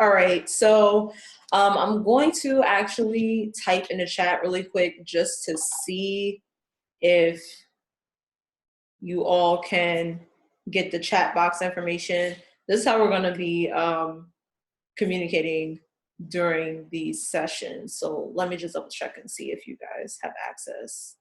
All right, so I'm going to actually type in the chat really quick just to see if you all can get the chat box information. This is how we're going to be communicating during these sessions. So let me just double check and see if you guys have access.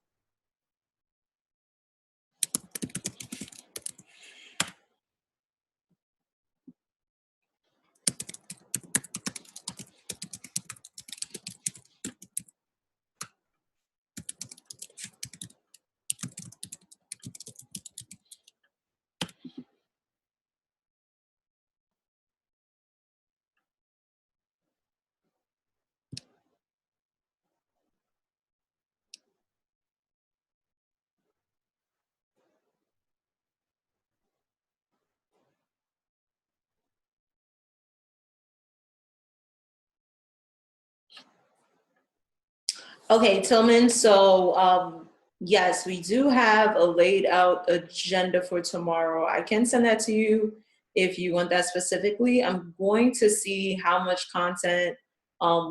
Okay, Tillman, so yes, we do have a laid out agenda for tomorrow. I can send that to you if you want that specifically. I'm going to see how much content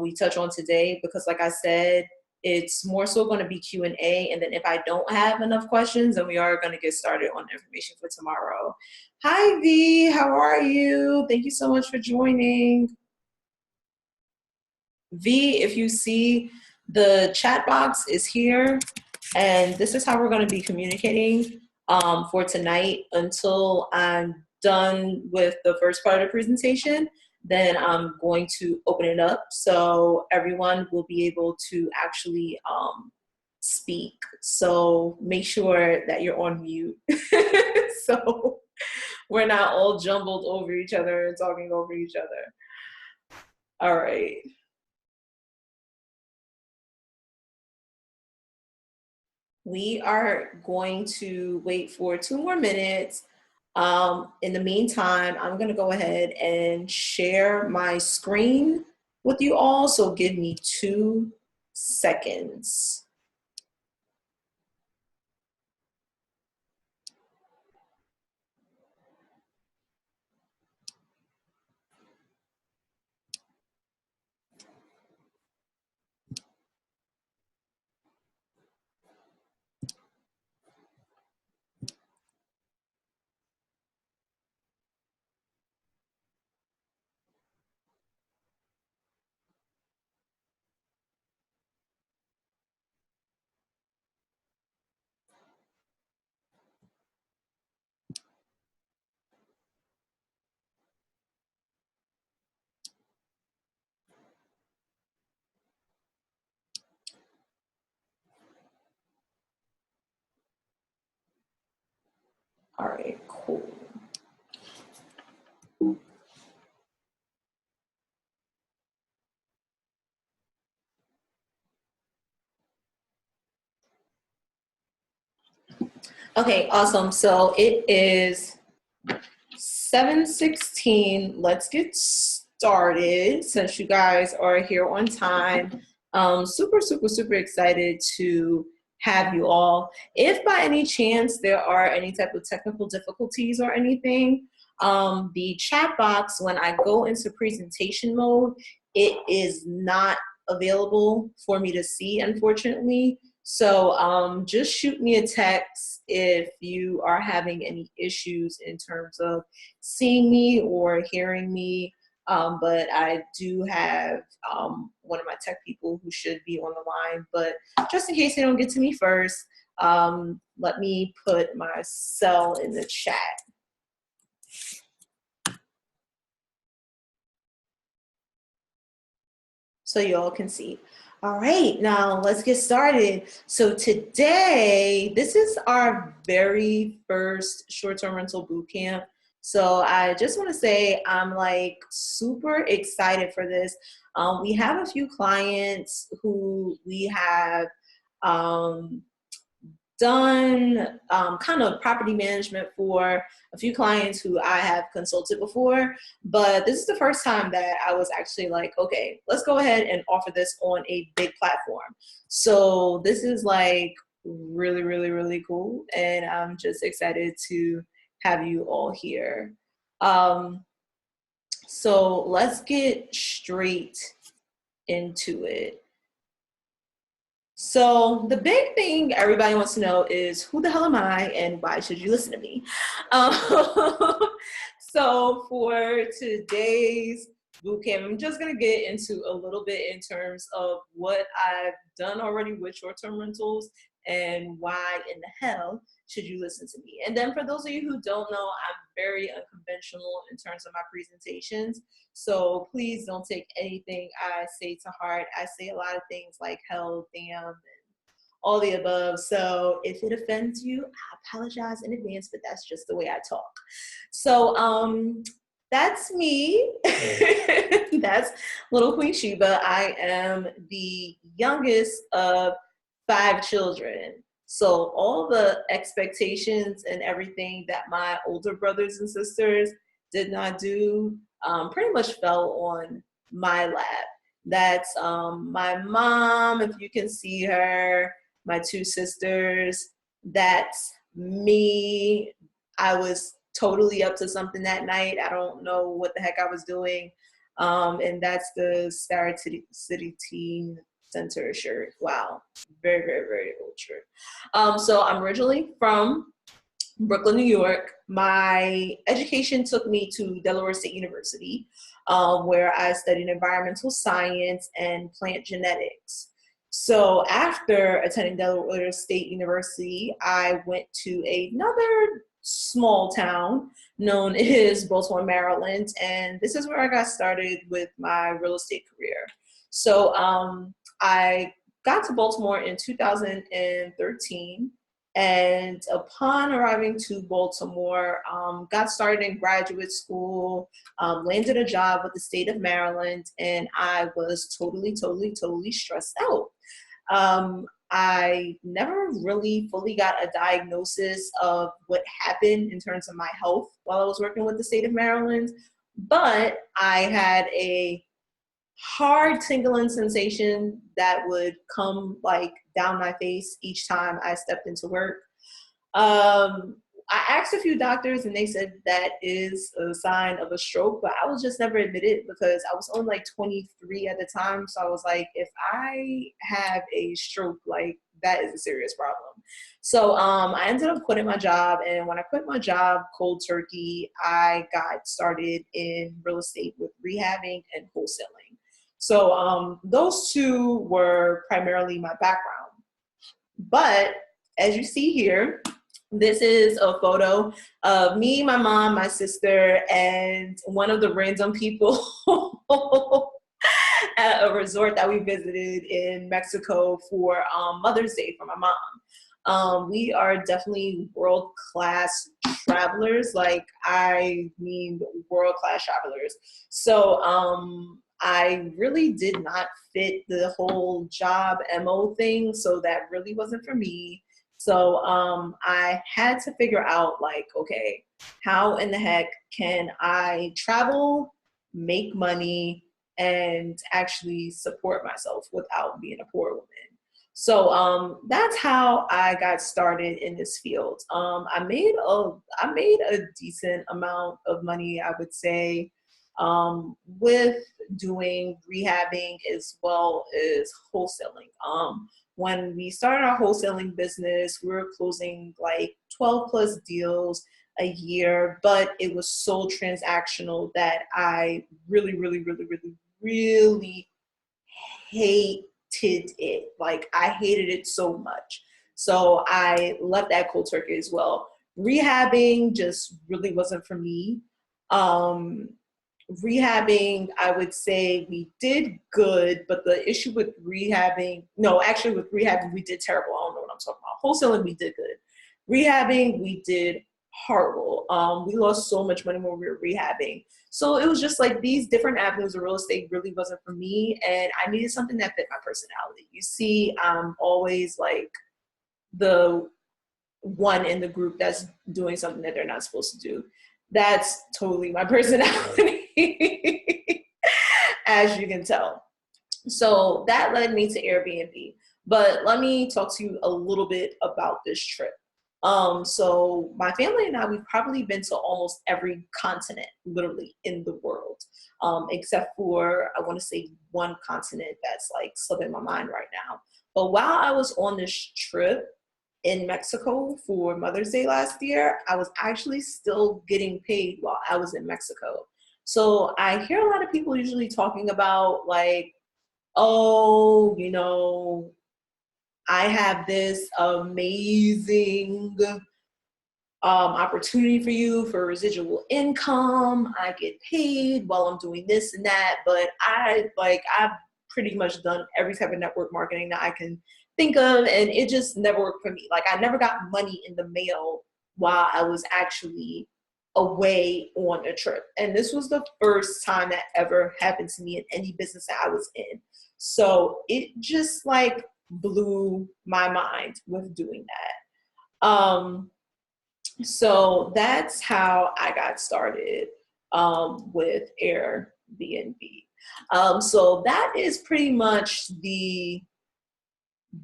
we touch on today because like I said, it's more so going to be Q&A, and then if I don't have enough questions, then we are going to get started on information for tomorrow. Hi V, how are you? Thank you so much for joining. V, if you see, the chat box is here, and this is how we're going to be communicating for tonight until I'm done with the first part of the presentation. Then I'm going to open it up so everyone will be able to actually speak. So make sure that you're on mute so we're not all jumbled over each other and talking over each other. All right. We are going to wait for 2 more minutes. In the meantime, I'm going to go ahead and share my screen with you all. So give me 2 seconds. All right, cool. Okay, awesome. So it is 7:16. Let's get started since you guys are here on time. Super, super, super excited to have you all. If by any chance there are any type of technical difficulties or anything, the chat box, when I go into presentation mode, it is not available for me to see, unfortunately. So just shoot me a text if you are having any issues in terms of seeing me or hearing me. But I do have one of my tech people who should be on the line. But just in case they don't get to me first, let me put my cell in the chat. So you all can see. All right, now let's get started. So today, this is our very first short-term rental bootcamp. So I just want to say I'm like super excited for this. We have a few clients who we have done kind of property management for, a few clients who I have consulted before, but this is the first time that I was actually like, okay, let's go ahead and offer this on a big platform. So this is like really, really, really cool. And I'm just excited to have you all here. So let's get straight into it. So the big thing everybody wants to know is who the hell am I and why should you listen to me? Um, so for today's bootcamp, I'm just gonna get into a little bit in terms of what I've done already with short-term rentals and why in the hell should you listen to me. And then for those of you who don't know, I'm very unconventional in terms of my presentations. So please don't take anything I say to heart. I say a lot of things like hell, damn, and all the above. So if it offends you, I apologize in advance, but that's just the way I talk. So that's me. That's little Queen Sheba. I am the youngest of 5 children. So all the expectations and everything that my older brothers and sisters did not do pretty much fell on my lap. That's my mom, if you can see her, my 2 sisters. That's me. I was totally up to something that night. I don't know what the heck I was doing. And that's the Star City Teen Center shirt. Wow. Very, very, very old shirt. So I'm originally from Brooklyn, New York. My education took me to Delaware State University, where I studied environmental science and plant genetics. So after attending Delaware State University, I went to another small town known as Baltimore, Maryland, and this is where I got started with my real estate career. So I got to Baltimore in 2013. And upon arriving to Baltimore, got started in graduate school, landed a job with the state of Maryland, and I was totally stressed out. I never really fully got a diagnosis of what happened in terms of my health while I was working with the state of Maryland, but I had a hard tingling sensation that would come like down my face each time I stepped into work. I asked a few doctors and they said that is a sign of a stroke, but I was just never admitted because I was only like 23 at the time. So I was like, if I have a stroke, like that is a serious problem. So I ended up quitting my job. And when I quit my job cold turkey, I got started in real estate with rehabbing and wholesaling. So those two were primarily my background. But as you see here, this is a photo of me, my mom, my sister, and one of the random people at a resort that we visited in Mexico for Mother's Day for my mom. We are definitely world-class travelers. Like, I mean, world-class travelers. So I really did not fit the whole job MO thing. So that really wasn't for me. So I had to figure out like, okay, how in the heck can I travel, make money, and actually support myself without being a poor woman? So that's how I got started in this field. I made a decent amount of money, I would say, with doing rehabbing as well as wholesaling. When we started our wholesaling business, we were closing like 12 plus deals a year, but it was so transactional that I really hated it. Like, I hated it so much. So I left that cold turkey as well. Rehabbing just really wasn't for me. Rehabbing, I would say we did good, but the issue with rehabbing, no, actually with rehabbing, we did terrible. I don't know what I'm talking about. Wholesaling, we did good. Rehabbing, we did horrible. We lost so much money when we were rehabbing. So it was just like these different avenues of real estate really wasn't for me. And I needed something that fit my personality. You see, I'm always like the one in the group that's doing something that they're not supposed to do. That's totally my personality, as you can tell. So that led me to Airbnb. But let me talk to you a little bit about this trip. So my family and I, we've probably been to almost every continent, literally, in the world, except for, I want to say, one continent that's like slipping my mind right now. But while I was on this trip in Mexico for Mother's Day last year, I was actually still getting paid while I was in Mexico. So I hear a lot of people usually talking about like, oh, I have this amazing opportunity for you for residual income. I get paid while I'm doing this and that, but I've pretty much done every type of network marketing that I can think of, and it just never worked for me. Like, I never got money in the mail while I was actually away on a trip. And this was the first time that ever happened to me in any business that I was in. So it just like blew my mind with doing that. So that's how I got started with Airbnb. So that is pretty much the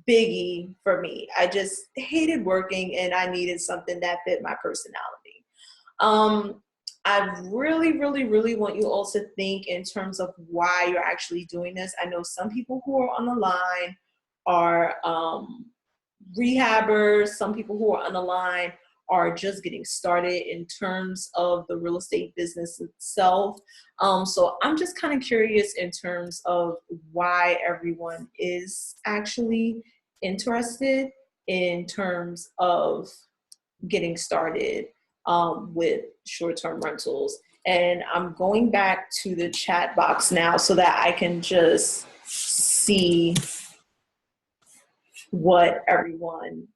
biggie for me. I just hated working and I needed something that fit my personality. I really, really, really want you all to think in terms of why you're actually doing this. I know some people who are on the line are rehabbers, some people who are on the line are just getting started in terms of the real estate business itself. So I'm just kind of curious in terms of why everyone is actually interested in terms of getting started with short-term rentals. And I'm going back to the chat box now so that I can just see what everyone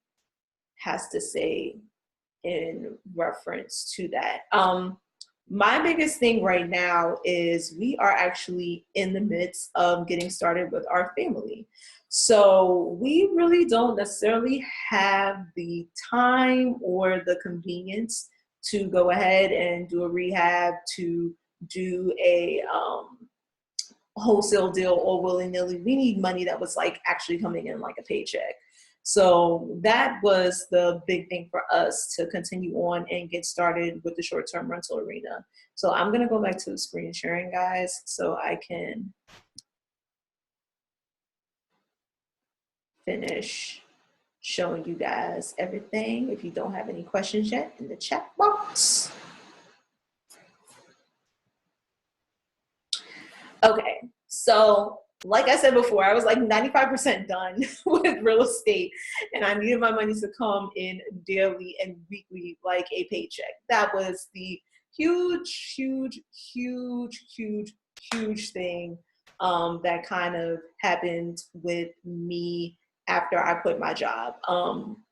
has to say in reference to that. My biggest thing right now is we are actually in the midst of getting started with our family. So we really don't necessarily have the time or the convenience to go ahead and do a rehab, to do a wholesale deal all willy-nilly. We need money that was like actually coming in like a paycheck. So that was the big thing for us to continue on and get started with the short-term rental arena. So I'm going to go back to the screen sharing, guys, so I can finish showing you guys everything. If you don't have any questions yet, in the chat box. Okay, so like I said before, I was like 95% done with real estate, and I needed my money to come in daily and weekly like a paycheck. That was the huge, huge, huge, huge, huge thing that kind of happened with me after I quit my job.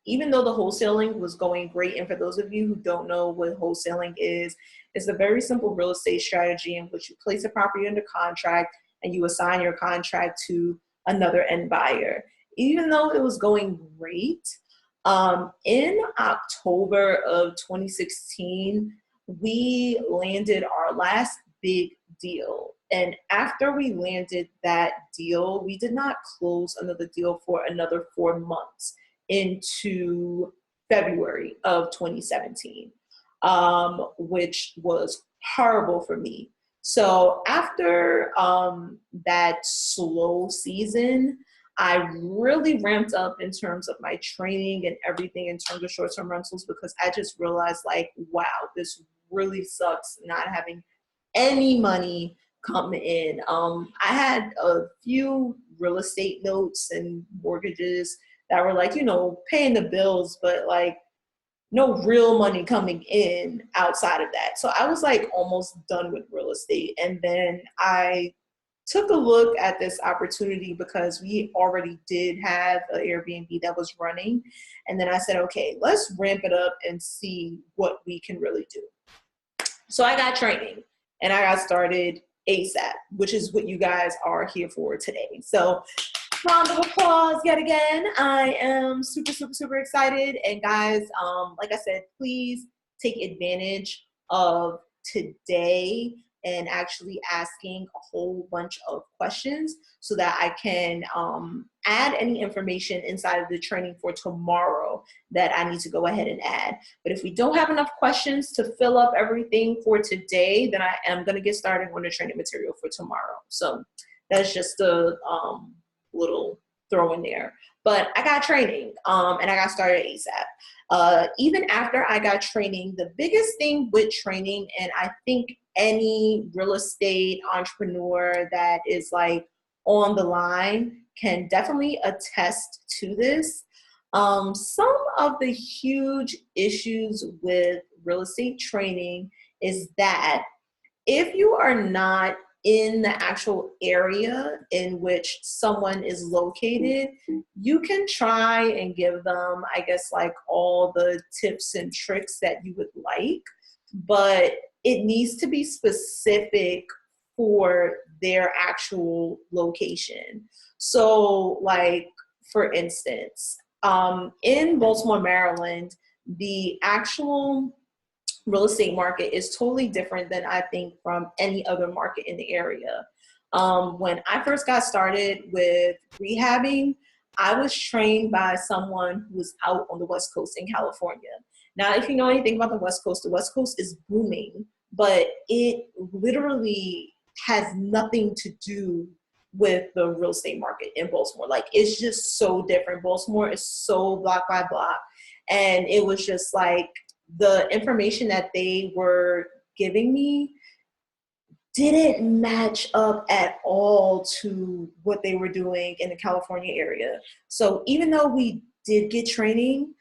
Even though the wholesaling was going great, and for those of you who don't know what wholesaling is, it's a very simple real estate strategy in which you place a property under contract and you assign your contract to another end buyer. Even though it was going great, in October of 2016, we landed our last big deal. And after we landed that deal, we did not close another deal for another 4 months into February of 2017, which was horrible for me. So after that slow season, I really ramped up in terms of my training and everything in terms of short-term rentals, because I just realized like, wow, this really sucks not having any money come in. I had a few real estate notes and mortgages that were like, paying the bills, but like no real money coming in outside of that. So I was like almost done with real estate. And then I took a look at this opportunity because we already did have an Airbnb that was running. And then I said, okay, let's ramp it up and see what we can really do. So I got training and I got started ASAP, which is what you guys are here for today. So round of applause yet again. I am super, super, super excited. And guys, like I said, please take advantage of today and actually asking a whole bunch of questions so that I can add any information inside of the training for tomorrow that I need to go ahead and add. But if we don't have enough questions to fill up everything for today, then I am going to get started on the training material for tomorrow. So that's just a little throw in there. But I got training and I got started ASAP. Even after I got training, the biggest thing with training, and I think any real estate entrepreneur that is like on the line can definitely attest to this. Some of the huge issues with real estate training is that if you are not in the actual area in which someone is located, you can try and give them, I guess, like all the tips and tricks that you would like, but it needs to be specific for their actual location. So, like, for instance, in Baltimore, Maryland, the actual real estate market is totally different than I think from any other market in the area. When I first got started with rehabbing, I was trained by someone who was out on the West Coast in California. Now, if you know anything about the West Coast is booming, but it literally has nothing to do with the real estate market in Baltimore. Like, it's just so different. Baltimore is so block by block. And it was just like, the information that they were giving me didn't match up at all to what they were doing in the California area. So even though we did get training,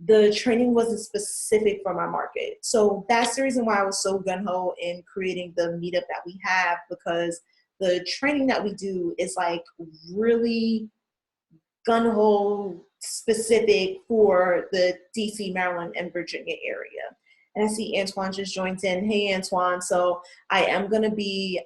the training wasn't specific for my market. So that's the reason why I was so gung-ho in creating the meetup that we have, because the training that we do is like really gung-ho specific for the DC, Maryland, and Virginia area. And I see Antoine just joined in. Hey, Antoine. So I am going to be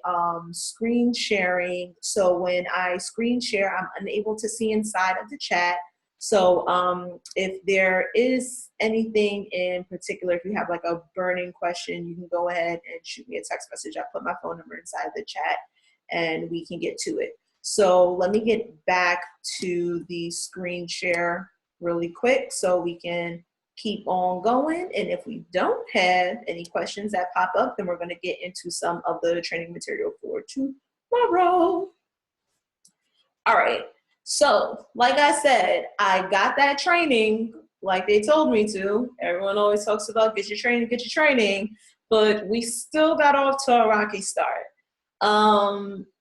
screen sharing. So when I screen share, I'm unable to see inside of the chat. So if there is anything in particular, if you have like a burning question, you can go ahead and shoot me a text message. I'll put my phone number inside the chat and we can get to it. So let me get back to the screen share really quick so we can keep on going. And if we don't have any questions that pop up, then we're going to get into some of the training material for tomorrow. All right. So like I said, I got that training like they told me to. Everyone always talks about get your training, but we still got off to a rocky start.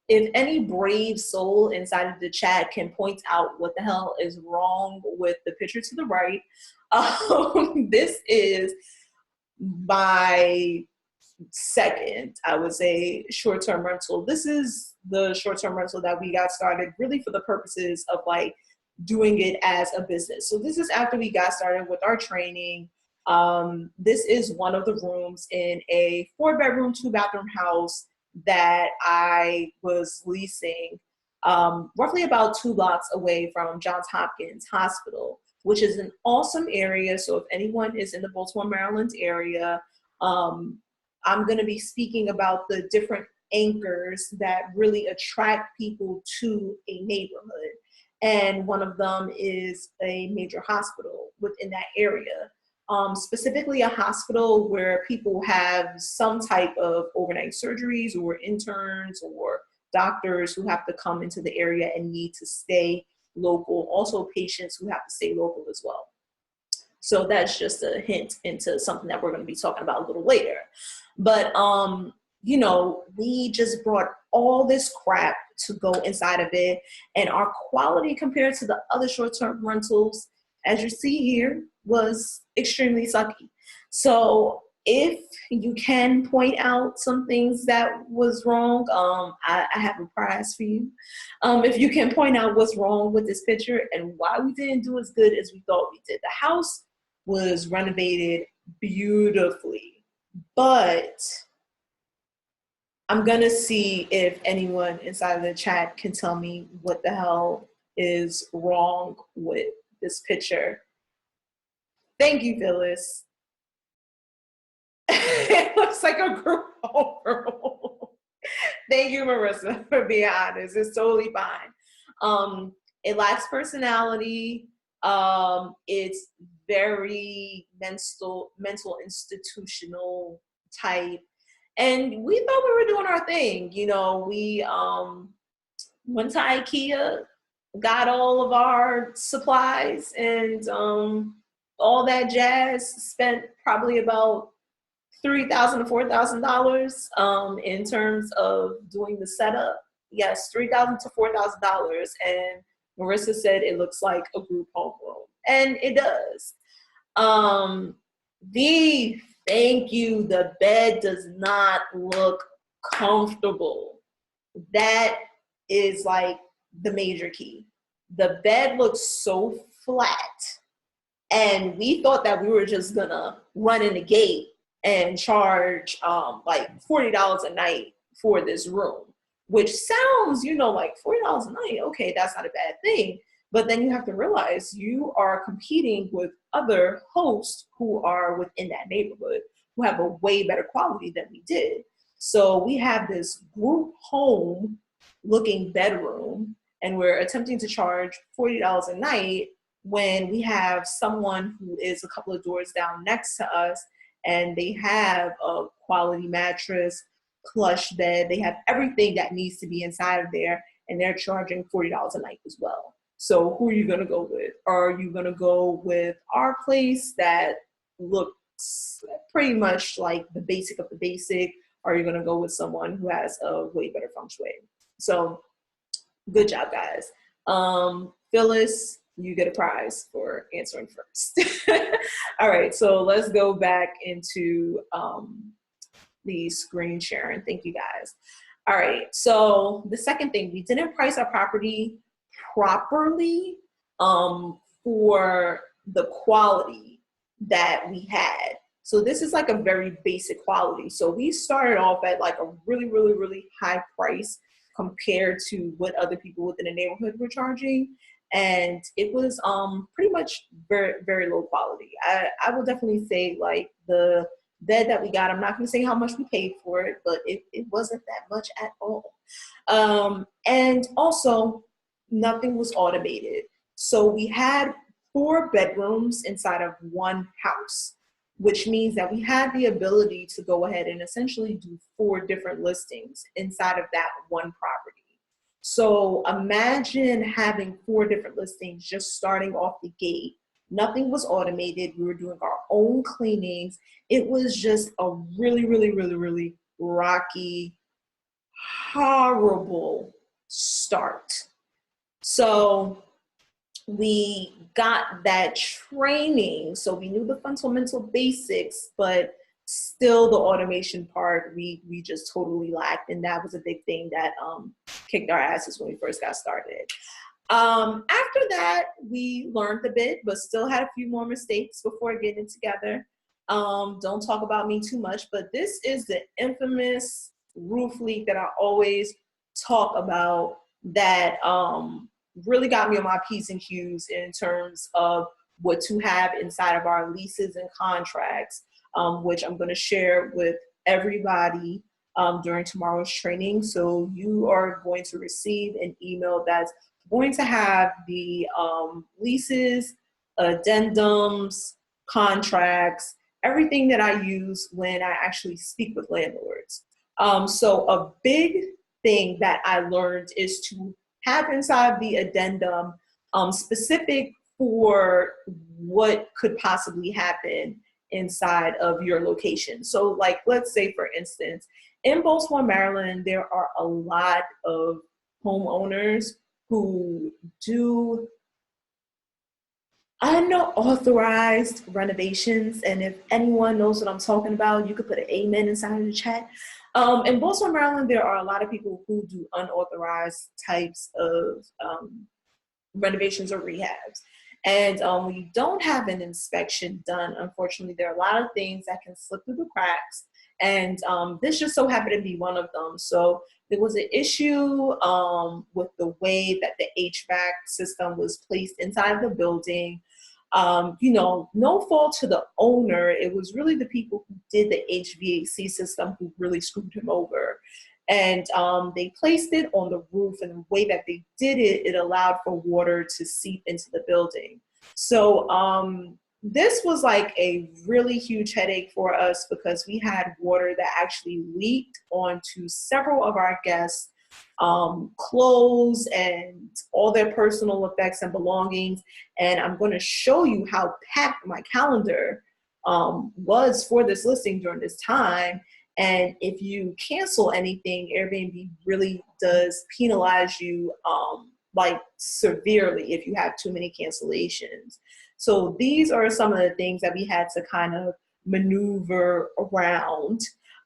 If any brave soul inside of the chat can point out what the hell is wrong with the picture to the right, this is my second, I would say, short-term rental. This is the short-term rental that we got started really for the purposes of like doing it as a business. So this is after we got started with our training. This is one of the rooms in a 4-bedroom, 2-bathroom house that I was leasing roughly about 2 blocks away from Johns Hopkins Hospital, which is an awesome area. So if anyone is in the Baltimore, Maryland area, I'm going to be speaking about the different anchors that really attract people to a neighborhood. And one of them is a major hospital within that area. Specifically a hospital where people have some type of overnight surgeries or interns or doctors who have to come into the area and need to stay local. Also patients who have to stay local as well. So that's just a hint into something that we're going to be talking about a little later. But, you know, we just brought all this crap to go inside of it. And our quality compared to the other short-term rentals, as you see here, was extremely sucky. So if you can point out some things that was wrong, I have a prize for you. If you can point out what's wrong with this picture and why we didn't do as good as we thought we did. The house was renovated beautifully, but I'm gonna see if anyone inside of the chat can tell me what the hell is wrong with this picture. Thank you, Phyllis. It looks like a group overall. Thank you, Marissa, for being honest. It's totally fine. It lacks personality. It's very mental institutional type. And we thought we were doing our thing. You know, we went to IKEA, got all of our supplies and all that jazz, spent probably about $3,000 to $4,000 in terms of doing the setup. Yes, $3,000 to $4,000, and Marissa said it looks like a group home room, and it does. Um, Thank you. The bed does not look comfortable. That is like the major key. The bed looks so flat, and we thought that we were just gonna run in the gate and charge like $40 a night for this room, which sounds, you know, like $40 a night. Okay, that's not a bad thing. But then you have to realize you are competing with other hosts who are within that neighborhood who have a way better quality than we did. So we have this group home looking bedroom, and we're attempting to charge $40 a night when we have someone who is a couple of doors down next to us, and they have a quality mattress, plush bed, they have everything that needs to be inside of there, and they're charging $40 a night as well. So who are you gonna go with? Are you gonna go with our place that looks pretty much like the basic of the basic? Or are you gonna go with someone who has a way better feng shui? So good job, guys. Phyllis, you get a prize for answering first. All right, so let's go back into the screen sharing. Thank you, guys. All right, so the second thing, we didn't price our property properly for the quality that we had. So this is like a very basic quality. So we started off at like a really, really, really high price compared to what other people within the neighborhood were charging. And it was pretty much very, very low quality. I will definitely say like the bed that we got, I'm not going to say how much we paid for it, but it wasn't that much at all. And also, nothing was automated. So we had 4 bedrooms inside of one house, which means that we had the ability to go ahead and essentially do 4 different listings inside of that one property. So imagine having 4 different listings just starting off the gate. Nothing was automated. We were doing our own cleanings. It was just a really, really, really, really rocky, horrible start. So we got that training. So we knew the fundamental basics, but still the automation part, we just totally lacked. And that was a big thing that kicked our asses when we first got started. After that, we learned a bit, but still had a few more mistakes before getting together. Don't talk about me too much, but this is the infamous roof leak that I always talk about that really got me on my P's and Q's in terms of what to have inside of our leases and contracts, which I'm going to share with everybody during tomorrow's training. So you are going to receive an email that's going to have the leases, addendums, contracts, everything that I use when I actually speak with landlords. So a big thing that I learned is to have inside the addendum specific for what could possibly happen inside of your location. So like, let's say for instance, in Baltimore, Maryland, there are a lot of homeowners who do unauthorized renovations. And if anyone knows what I'm talking about, you could put an amen inside of the chat. In Baltimore, Maryland, there are a lot of people who do unauthorized types of renovations or rehabs. And when you don't have an inspection done, unfortunately, there are a lot of things that can slip through the cracks. And this just so happened to be one of them. So there was an issue with the way that the HVAC system was placed inside the building. No fault to the owner. It was really the people who did the HVAC system who really screwed him over. And they placed it on the roof, and the way that they did it, it allowed for water to seep into the building. So this was like a really huge headache for us because we had water that actually leaked onto several of our guests' clothes and all their personal effects and belongings. And I'm going to show you how packed my calendar was for this listing during this time. And if you cancel anything, Airbnb really does penalize you like severely if you have too many cancellations. So these are some of the things that we had to kind of maneuver around.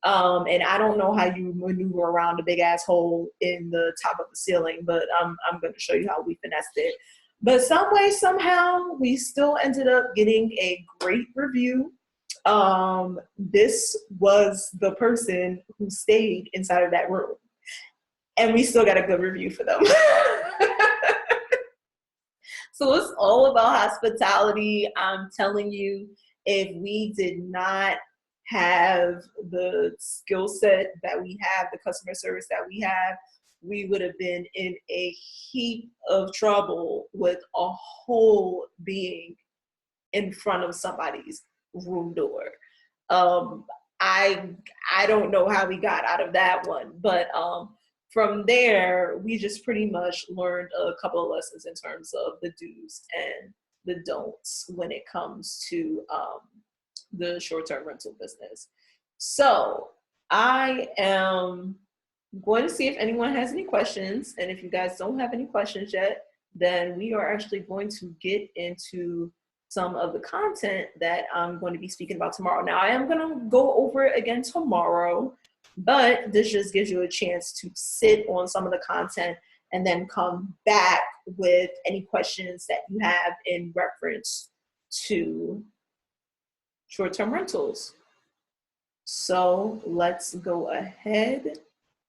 And I don't know how you maneuver around a big ass hole in the top of the ceiling, but I'm going to show you how we finessed it. But some way, somehow, we still ended up getting a great review. This was the person who stayed inside of that room, and we still got a good review for them. So it's all about hospitality. I'm telling you, if we did not have the skill set that we have, the customer service that we have, we would have been in a heap of trouble with a hole being in front of somebody's room door. I don't know how we got out of that one, but from there, we just pretty much learned a couple of lessons in terms of the do's and the don'ts when it comes to the short-term rental business. So I am going to see if anyone has any questions. And if you guys don't have any questions yet, then we are actually going to get into some of the content that I'm going to be speaking about tomorrow. Now, I am going to go over it again tomorrow, but this just gives you a chance to sit on some of the content and then come back with any questions that you have in reference to short-term rentals. So let's go ahead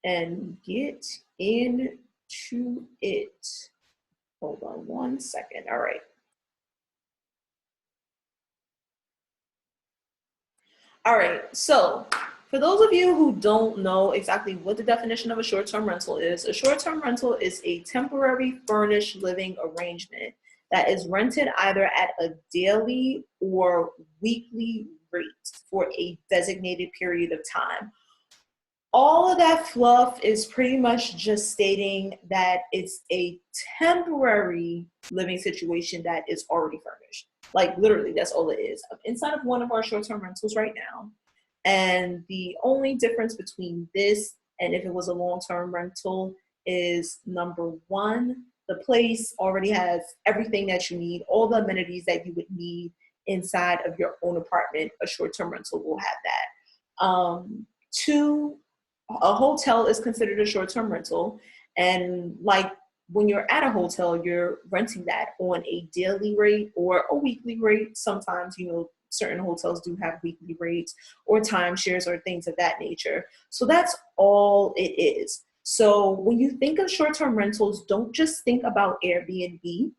and get into it. Hold on one second. All right. All right, so for those of you who don't know exactly what the definition of a short-term rental is, a short-term rental is a temporary furnished living arrangement that is rented either at a daily or weekly rate for a designated period of time. All of that fluff is pretty much just stating that it's a temporary living situation that is already furnished. Like literally, that's all it is. I'm inside of one of our short-term rentals right now. And the only difference between this and if it was a long-term rental is number one, the place already has everything that you need, all the amenities that you would need inside of your own apartment. A short-term rental will have that. Two, a hotel is considered a short-term rental. And like when you're at a hotel, you're renting that on a daily rate or a weekly rate. Sometimes, certain hotels do have weekly rates or timeshares or things of that nature. So that's all it is. So when you think of short-term rentals, don't just think about Airbnb,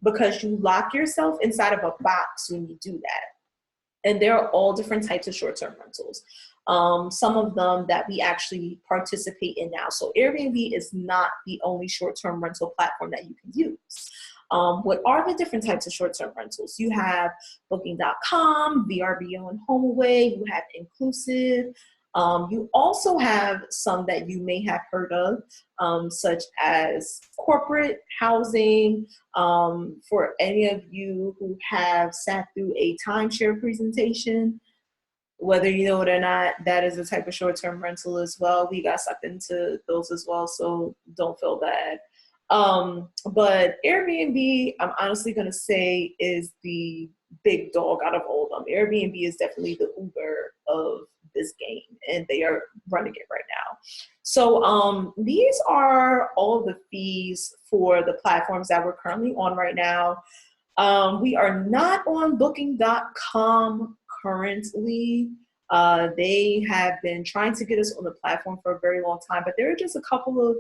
because you lock yourself inside of a box when you do that. And there are all different types of short-term rentals. Some of them that we actually participate in now. So Airbnb is not the only short-term rental platform that you can use. What are the different types of short-term rentals? You have Booking.com, VRBO and HomeAway, you have Inclusive. You also have some that you may have heard of, such as corporate housing. For any of you who have sat through a timeshare presentation, whether you know it or not, that is a type of short-term rental as well. We got sucked into those as well, so don't feel bad. But Airbnb, I'm honestly going to say, is the big dog out of all of them. Airbnb is definitely the Uber of this game, and they are running it right now. So these are all of the fees for the platforms that we're currently on right now. We are not on Booking.com currently. They have been trying to get us on the platform for a very long time, but there are just a couple of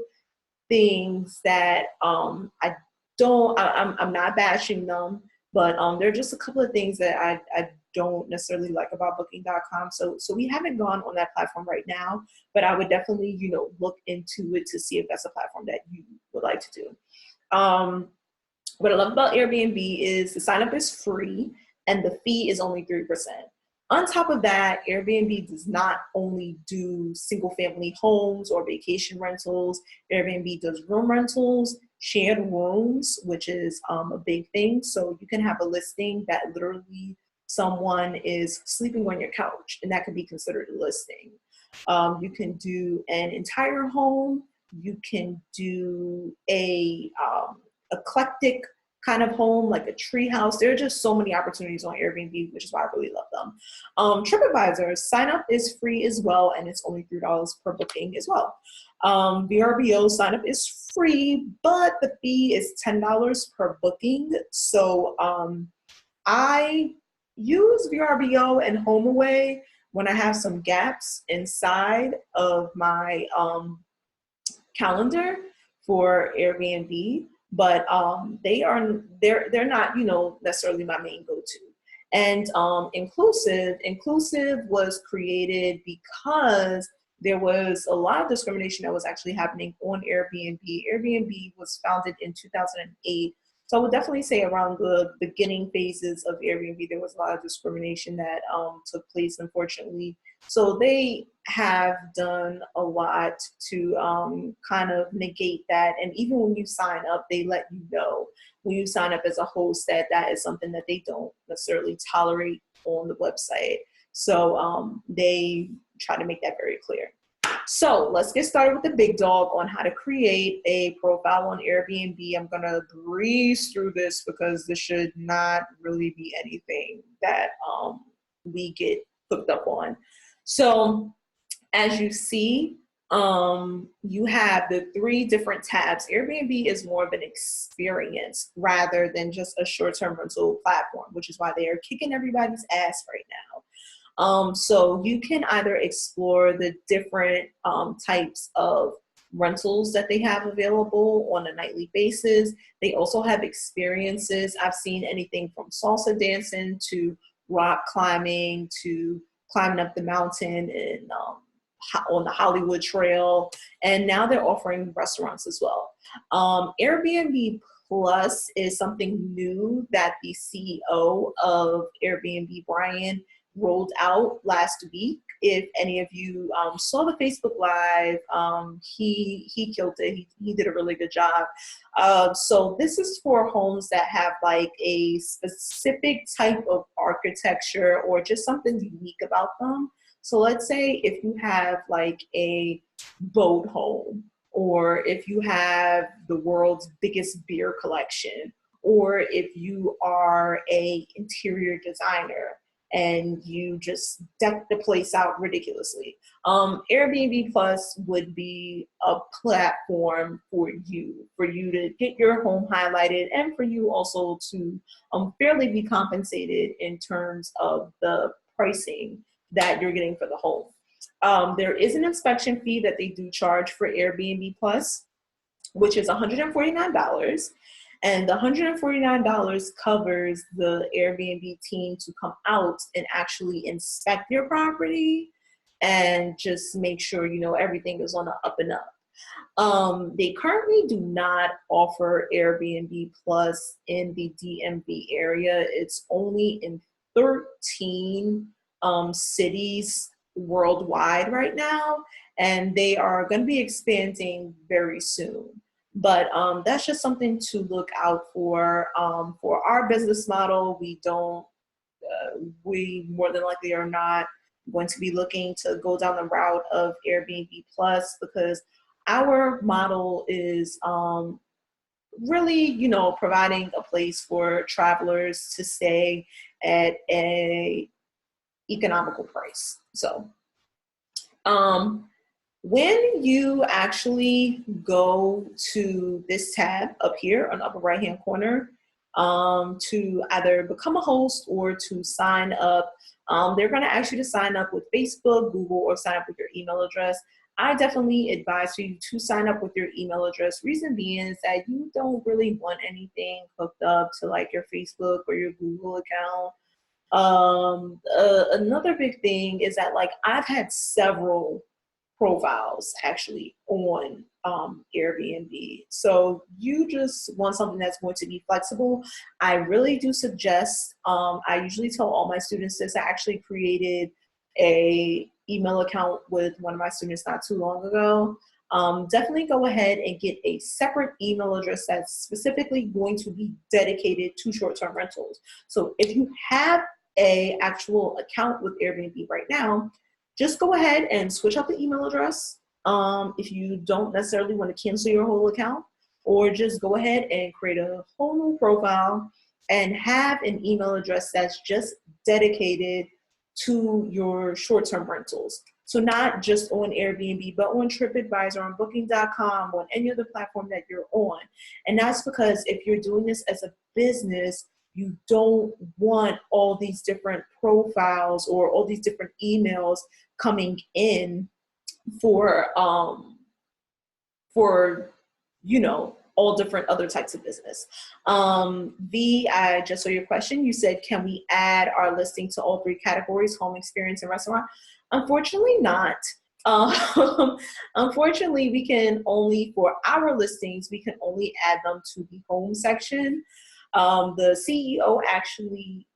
things that I'm not bashing them, But there are just a couple of things that I don't necessarily like about booking.com. So we haven't gone on that platform right now, but I would definitely, look into it to see if that's a platform that you would like to do. What I love about Airbnb is the sign up is free and the fee is only 3%. On top of that, Airbnb does not only do single family homes or vacation rentals. Airbnb does room rentals, shared rooms, which is a big thing. So you can have a listing that literally someone is sleeping on your couch, and that could be considered a listing. You can do an entire home. You can do a eclectic kind of home, like a tree house. There are just so many opportunities on Airbnb, which is why I really love them. TripAdvisor, sign up is free as well, and it's only $3 per booking as well. VRBO sign up is free, but the fee is $10 per booking. So I use VRBO and HomeAway when I have some gaps inside of my calendar for Airbnb, but they're not necessarily my main go-to. And inclusive was created because there was a lot of discrimination that was actually happening on Airbnb. Airbnb was founded in 2008. So I would definitely say around the beginning phases of Airbnb, there was a lot of discrimination that took place, unfortunately. So they have done a lot to kind of negate that. And even when you sign up, they let you know when you sign up as a host that that is something that they don't necessarily tolerate on the website. So they try to make that very clear. So let's get started with the big dog on how to create a profile on Airbnb. I'm going to breeze through this because this should not really be anything that we get hooked up on. So as you see, you have the 3 different tabs. Airbnb is more of an experience rather than just a short-term rental platform, which is why they are kicking everybody's ass right now. So you can either explore the different types of rentals that they have available on a nightly basis. They also have experiences. I've seen anything from salsa dancing to rock climbing to climbing up the mountain and on the Hollywood Trail. And now they're offering restaurants as well. Airbnb Plus is something new that the CEO of Airbnb, Brian, rolled out last week. If any of you saw the Facebook Live, he killed it. He did a really good job. So this is for homes that have like a specific type of architecture or just something unique about them. So let's say if you have like a boat home, or if you have the world's biggest beer collection, or if you are a interior designer and you just deck the place out ridiculously. Airbnb Plus would be a platform for you to get your home highlighted and for you also to fairly be compensated in terms of the pricing that you're getting for the home. There is an inspection fee that they do charge for Airbnb Plus, which is $149. And the $149 covers the Airbnb team to come out and actually inspect your property and just make sure, everything is on the up and up. They currently do not offer Airbnb Plus in the DMV area. It's only in 13 cities worldwide right now, and they are going to be expanding very soon. But that's just something to look out for. For our business model, we more than likely are not going to be looking to go down the route of Airbnb Plus because our model is really, providing a place for travelers to stay at a economical price. So, when you actually go to this tab up here on the upper right-hand corner to either become a host or to sign up, they're going to ask you to sign up with Facebook, Google, or sign up with your email address. I definitely advise for you to sign up with your email address. Reason being is that you don't really want anything hooked up to like your Facebook or your Google account. Another big thing is that like I've had several profiles actually on Airbnb. So you just want something that's going to be flexible. I really do suggest, I usually tell all my students this. I actually created a email account with one of my students not too long ago. Definitely go ahead and get a separate email address that's specifically going to be dedicated to short-term rentals. So if you have a actual account with Airbnb right now, just go ahead and switch out the email address if you don't necessarily want to cancel your whole account, or just go ahead and create a whole new profile and have an email address that's just dedicated to your short-term rentals. So not just on Airbnb, but on TripAdvisor, on Booking.com, on any other platform that you're on. And that's because if you're doing this as a business, you don't want all these different profiles or all these different emails coming in for all different other types of business. I just saw your question. You said, can we add our listing to all three categories, home, experience, and restaurant? Unfortunately not. Unfortunately, we can only, for our listings, we can only add them to the home section. The CEO actually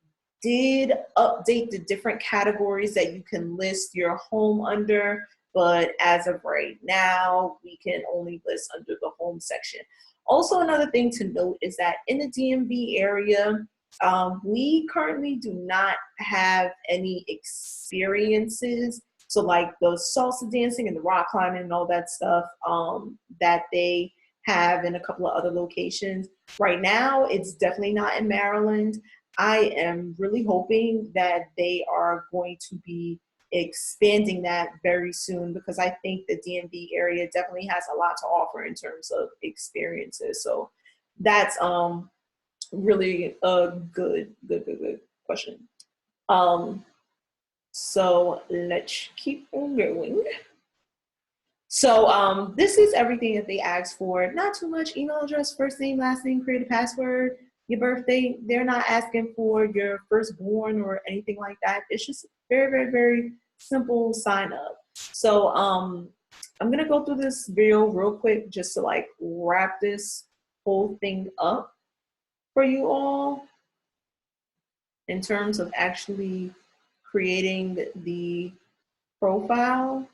did update the different categories that you can list your home under, but as of right now, we can only list under the home section. Also, another thing to note is that in the DMV area, we currently do not have any experiences. So like the salsa dancing and the rock climbing and all that stuff that they have in a couple of other locations. Right now, it's definitely not in Maryland. I am really hoping that they are going to be expanding that very soon, because I think the DMV area definitely has a lot to offer in terms of experiences. So that's really a good question. So let's keep on going. So this is everything that they asked for. Not too much. Email address, first name, last name, create a password, your birthday. They're not asking for your firstborn or anything like that. It's just very simple sign up. So I'm gonna go through this video real quick just to like wrap this whole thing up for you all in terms of actually creating the profile.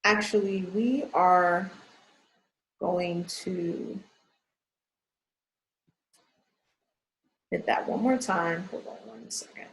Actually, we are going to hit that one more time. Hold on 1 second.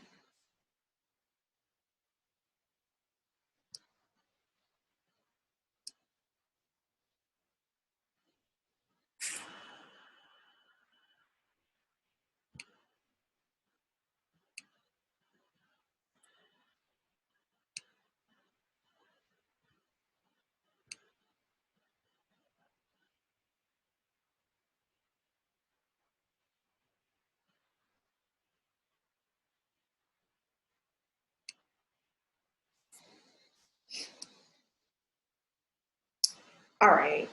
All right,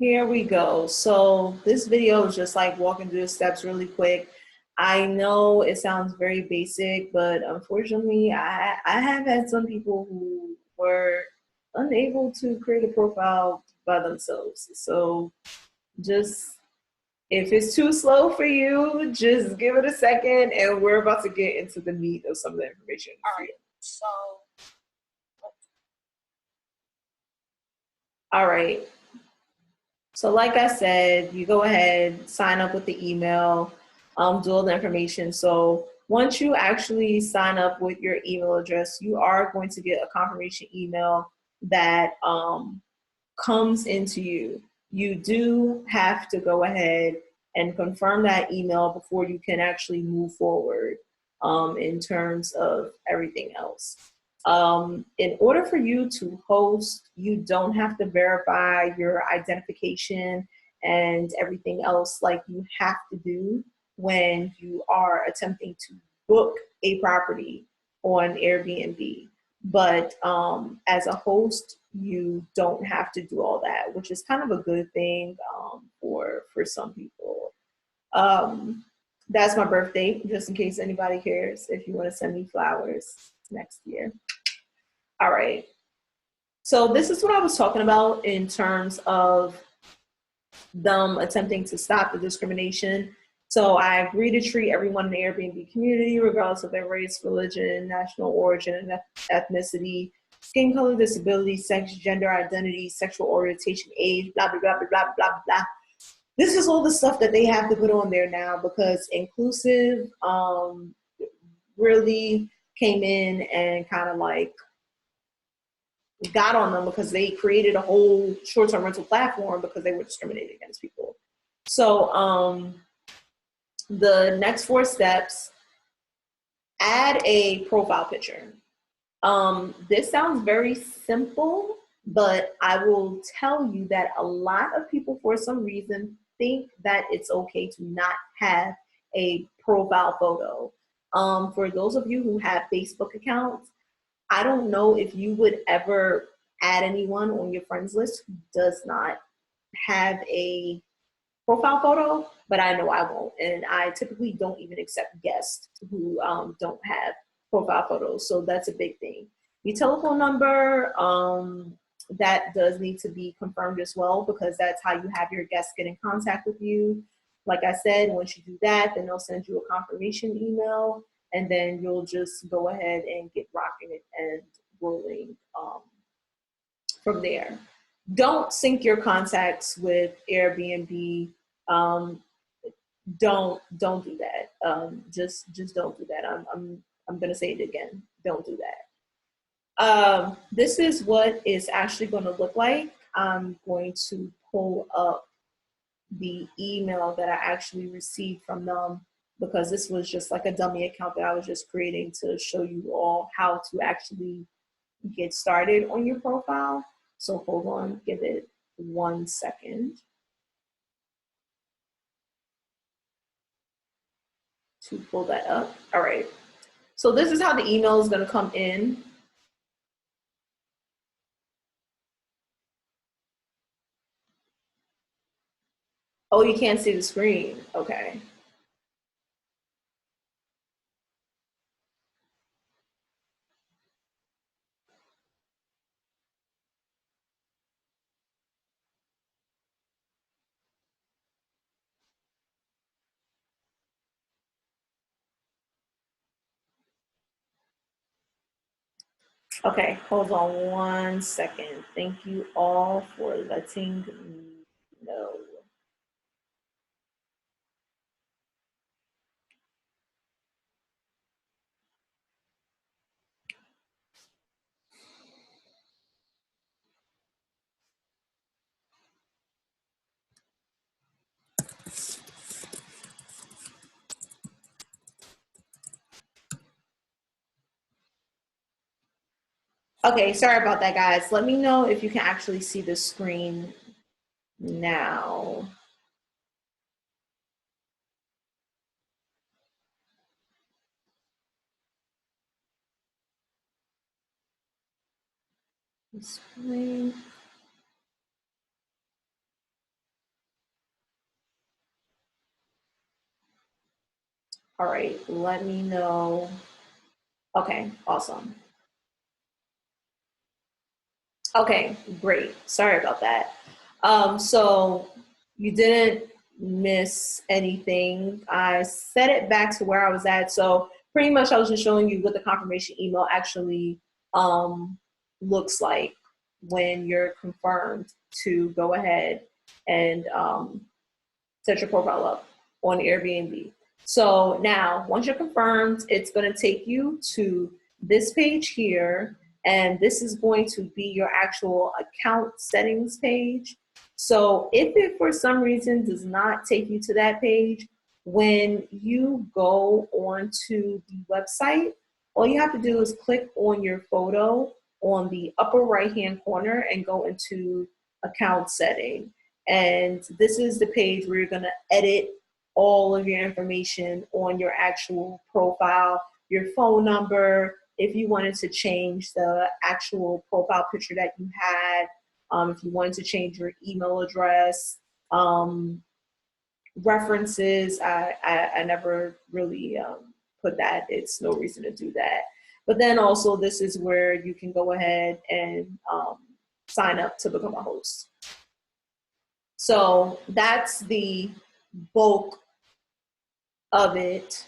here we go. So this video is just like walking through the steps really quick. I know it sounds very basic, but unfortunately, I have had some people who were unable to create a profile by themselves. So just, if it's too slow for you, just give it a second, and we're about to get into the meat of some of the information. All right, so. All right. So like I said, you go ahead, sign up with the email, do all the information. So once you actually sign up with your email address, you are going to get a confirmation email that comes into you. You do have to go ahead and confirm that email before you can actually move forward in terms of everything else. In order for you to host, you don't have to verify your identification and everything else like you have to do when you are attempting to book a property on Airbnb. But as a host, you don't have to do all that, which is kind of a good thing for some people. That's my birthday, just in case anybody cares, if you want to send me flowers next year. All right. So this is what I was talking about in terms of them attempting to stop the discrimination. So I agree to treat everyone in the Airbnb community, regardless of their race, religion, national origin, and ethnicity, skin color, disability, sex, gender identity, sexual orientation, age, blah, blah, blah, blah, blah, blah, blah. This is all the stuff that they have to put on there now, because inclusive really came in and kind of like got on them, because they created a whole short-term rental platform because they were discriminating against people. So the next 4 steps: add a profile picture. This sounds very simple, but I will tell you that a lot of people, for some reason, think that it's okay to not have a profile photo. For those of you who have Facebook accounts, I don't know if you would ever add anyone on your friends list who does not have a profile photo, but I know I won't. And I typically don't even accept guests who don't have profile photos. So that's a big thing. Your telephone number, that does need to be confirmed as well, because that's how you have your guests get in contact with you. Like I said, once you do that, then they'll send you a confirmation email, and then you'll just go ahead and get rocking it and rolling from there. Don't sync your contacts with Airbnb. Don't do that. Just don't do that. I'm gonna say it again. Don't do that. This is what it's actually going to look like. I'm going to pull up the email that I actually received from them, because this was just like a dummy account that I was just creating to show you all how to actually get started on your profile. So hold on, give it 1 second to pull that up. All right. So this is how the email is going to come in. Oh, you can't see the screen. Okay. Okay, hold on 1 second. Thank you all for letting me know. Okay, sorry about that, guys. Let me know if you can actually see the screen now. Screen. All right, let me know. Okay, awesome. Okay, great. Sorry about that. So you didn't miss anything. I set it back to where I was at. So pretty much I was just showing you what the confirmation email actually looks like when you're confirmed to go ahead and set your profile up on Airbnb. So now, once you're confirmed, it's going to take you to this page here, and this is going to be your actual account settings page. So if it for some reason does not take you to that page, when you go onto the website, all you have to do is click on your photo on the upper right hand corner and go into account setting. And this is the page where you're going to edit all of your information on your actual profile, your phone number, if you wanted to change the actual profile picture that you had, if you wanted to change your email address, references. I never really put that. It's no reason to do that. But then also this is where you can go ahead and sign up to become a host. So that's the bulk of it.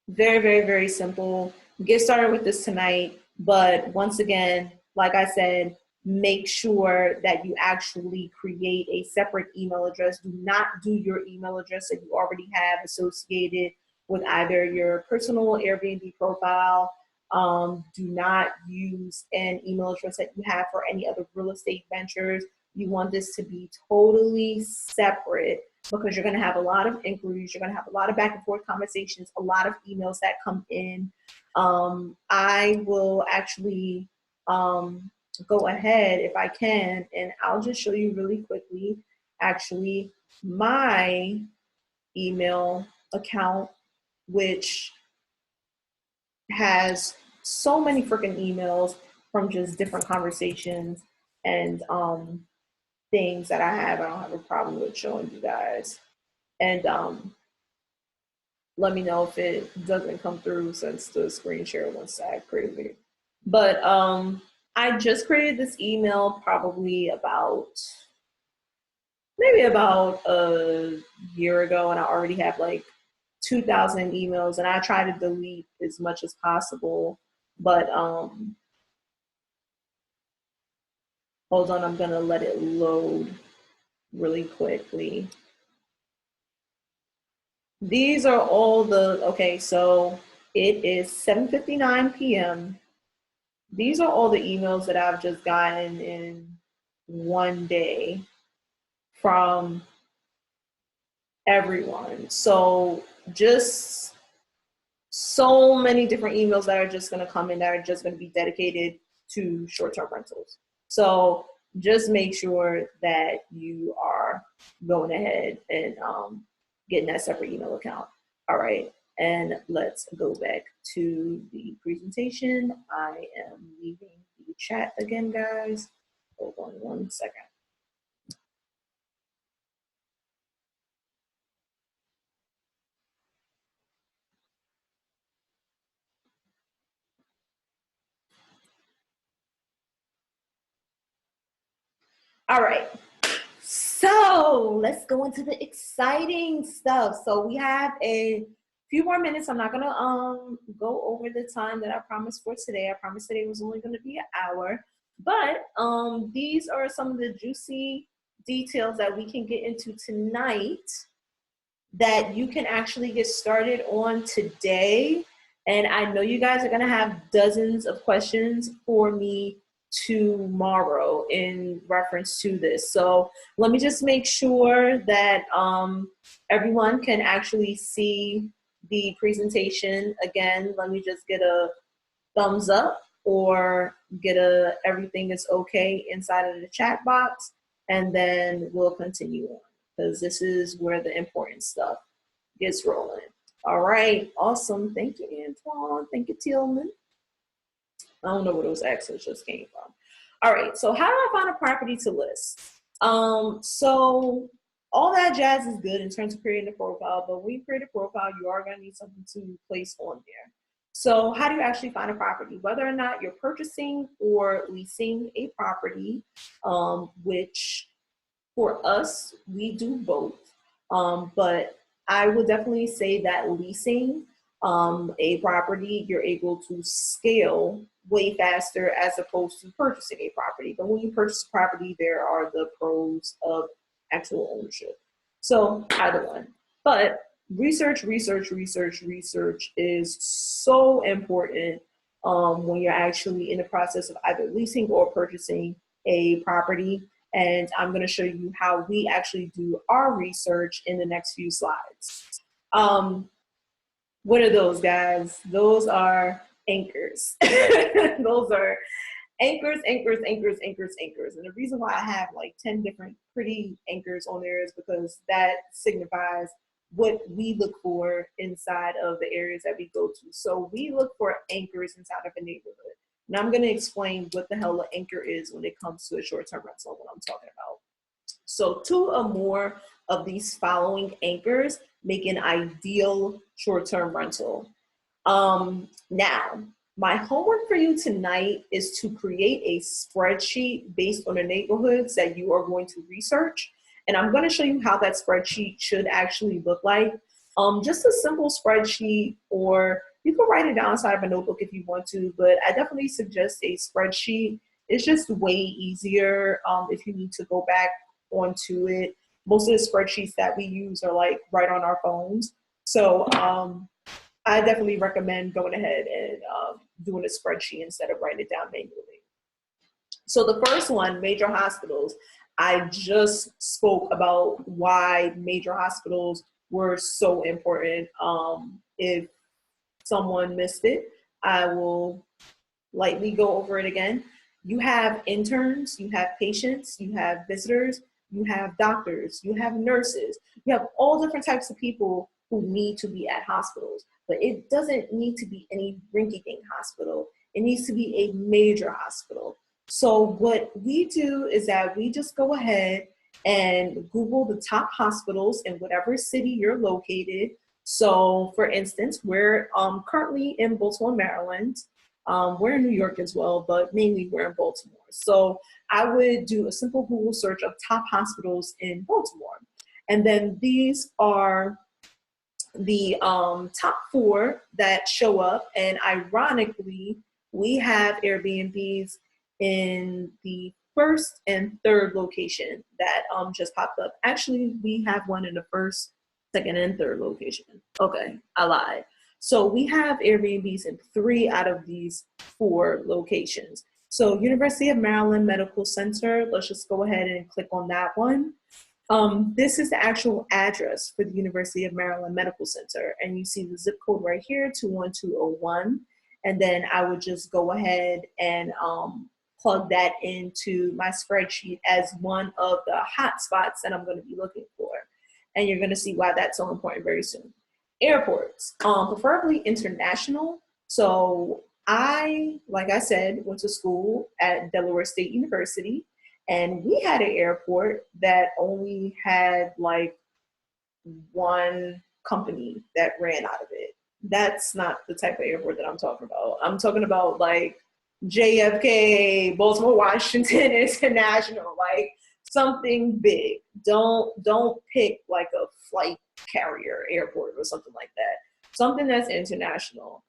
Very, very, very simple. Get started with this tonight. But once again, like I said, make sure that you actually create a separate email address. Do not do your email address that you already have associated with either your personal Airbnb profile. Do not use an email address that you have for any other real estate ventures. You want this to be totally separate, because you're going to have a lot of inquiries. You're going to have a lot of back and forth conversations, a lot of emails that come in. I will actually go ahead, if I can, and I'll just show you really quickly, actually, my email account, which has so many freaking emails from just different conversations and things that I have. I don't have a problem with showing you guys. And let me know if it doesn't come through, since the screen share wants to act crazy. But I just created this email probably maybe about a year ago, and I already have like 2,000 emails, and I try to delete as much as possible. But hold on, I'm gonna let it load really quickly. These are all okay, so it is 7:59 p.m. These are all the emails that I've just gotten in one day from everyone. So just so many different emails that are just going to come in that are just going to be dedicated to short-term rentals. So just make sure that you are going ahead and getting that separate email account. All right. And let's go back to the presentation. I am leaving the chat again, guys. Hold on 1 second. All right. So let's go into the exciting stuff. So we have a few more minutes. I'm not gonna go over the time that I promised for today. I promised today was only gonna be an hour, but these are some of the juicy details that we can get into tonight that you can actually get started on today. And I know you guys are gonna have dozens of questions for me tomorrow in reference to this. So let me just make sure that everyone can actually see the presentation. Again, let me just get a thumbs up or get a everything is okay inside of the chat box, and then we'll continue on, because this is where the important stuff gets rolling. All right, awesome. Thank you, Antoine. Thank you, Tillman. I don't know where those accents just came from. All right, so how do I find a property to list? So all that jazz is good in terms of creating a profile, but when you create a profile, you are going to need something to place on there. So how do you actually find a property? Whether or not you're purchasing or leasing a property, which for us, we do both. But I would definitely say that leasing a property, you're able to scale way faster as opposed to purchasing a property. But when you purchase a property, there are the pros of actual ownership. So either one. But research is so important when you're actually in the process of either leasing or purchasing a property. And I'm going to show you how we actually do our research in the next few slides. What are those, guys? Those are anchors. Those are Anchors, anchors, anchors, anchors, anchors. And the reason why I have like 10 different pretty anchors on there is because that signifies what we look for inside of the areas that we go to. So we look for anchors inside of a neighborhood. Now I'm going to explain what the hell an anchor is when it comes to a short-term rental, what I'm talking about. So 2 or more of these following anchors make an ideal short-term rental. Now, my homework for you tonight is to create a spreadsheet based on the neighborhoods that you are going to research. And I'm going to show you how that spreadsheet should actually look like. Just a simple spreadsheet, or you can write it down inside of a notebook if you want to, but I definitely suggest a spreadsheet. It's just way easier if you need to go back onto it. Most of the spreadsheets that we use are like right on our phones. So I definitely recommend going ahead and doing a spreadsheet instead of writing it down manually. So the first one, major hospitals. I just spoke about why major hospitals were so important. If someone missed it, I will lightly go over it again. You have interns, you have patients, you have visitors, you have doctors, you have nurses, you have all different types of people who need to be at hospitals. But it doesn't need to be any rinky-dink hospital. It needs to be a major hospital. So what we do is that we just go ahead and Google the top hospitals in whatever city you're located. So for instance, we're currently in Baltimore, Maryland. We're in New York as well, but mainly we're in Baltimore. So I would do a simple Google search of top hospitals in Baltimore. And then these are the top 4 that show up. And ironically, we have Airbnbs in the 1st and 3rd location that just popped up. Actually, we have one in the 1st, 2nd, and 3rd location. Okay, I lied. So we have Airbnbs in 3 out of these 4 locations. So University of Maryland Medical Center, let's just go ahead and click on that one. This is the actual address for the University of Maryland Medical Center. And you see the zip code right here, 21201. And then I would just go ahead and plug that into my spreadsheet as one of the hot spots that I'm going to be looking for. And you're going to see why that's so important very soon. Airports, preferably international. So I, like I said, went to school at Delaware State University, and we had an airport that only had like one company that ran out of it. That's not the type of airport that I'm talking about. I'm talking about like JFK, Baltimore, Washington International, like something big. Don't pick like a flight carrier airport or something like that. Something that's international.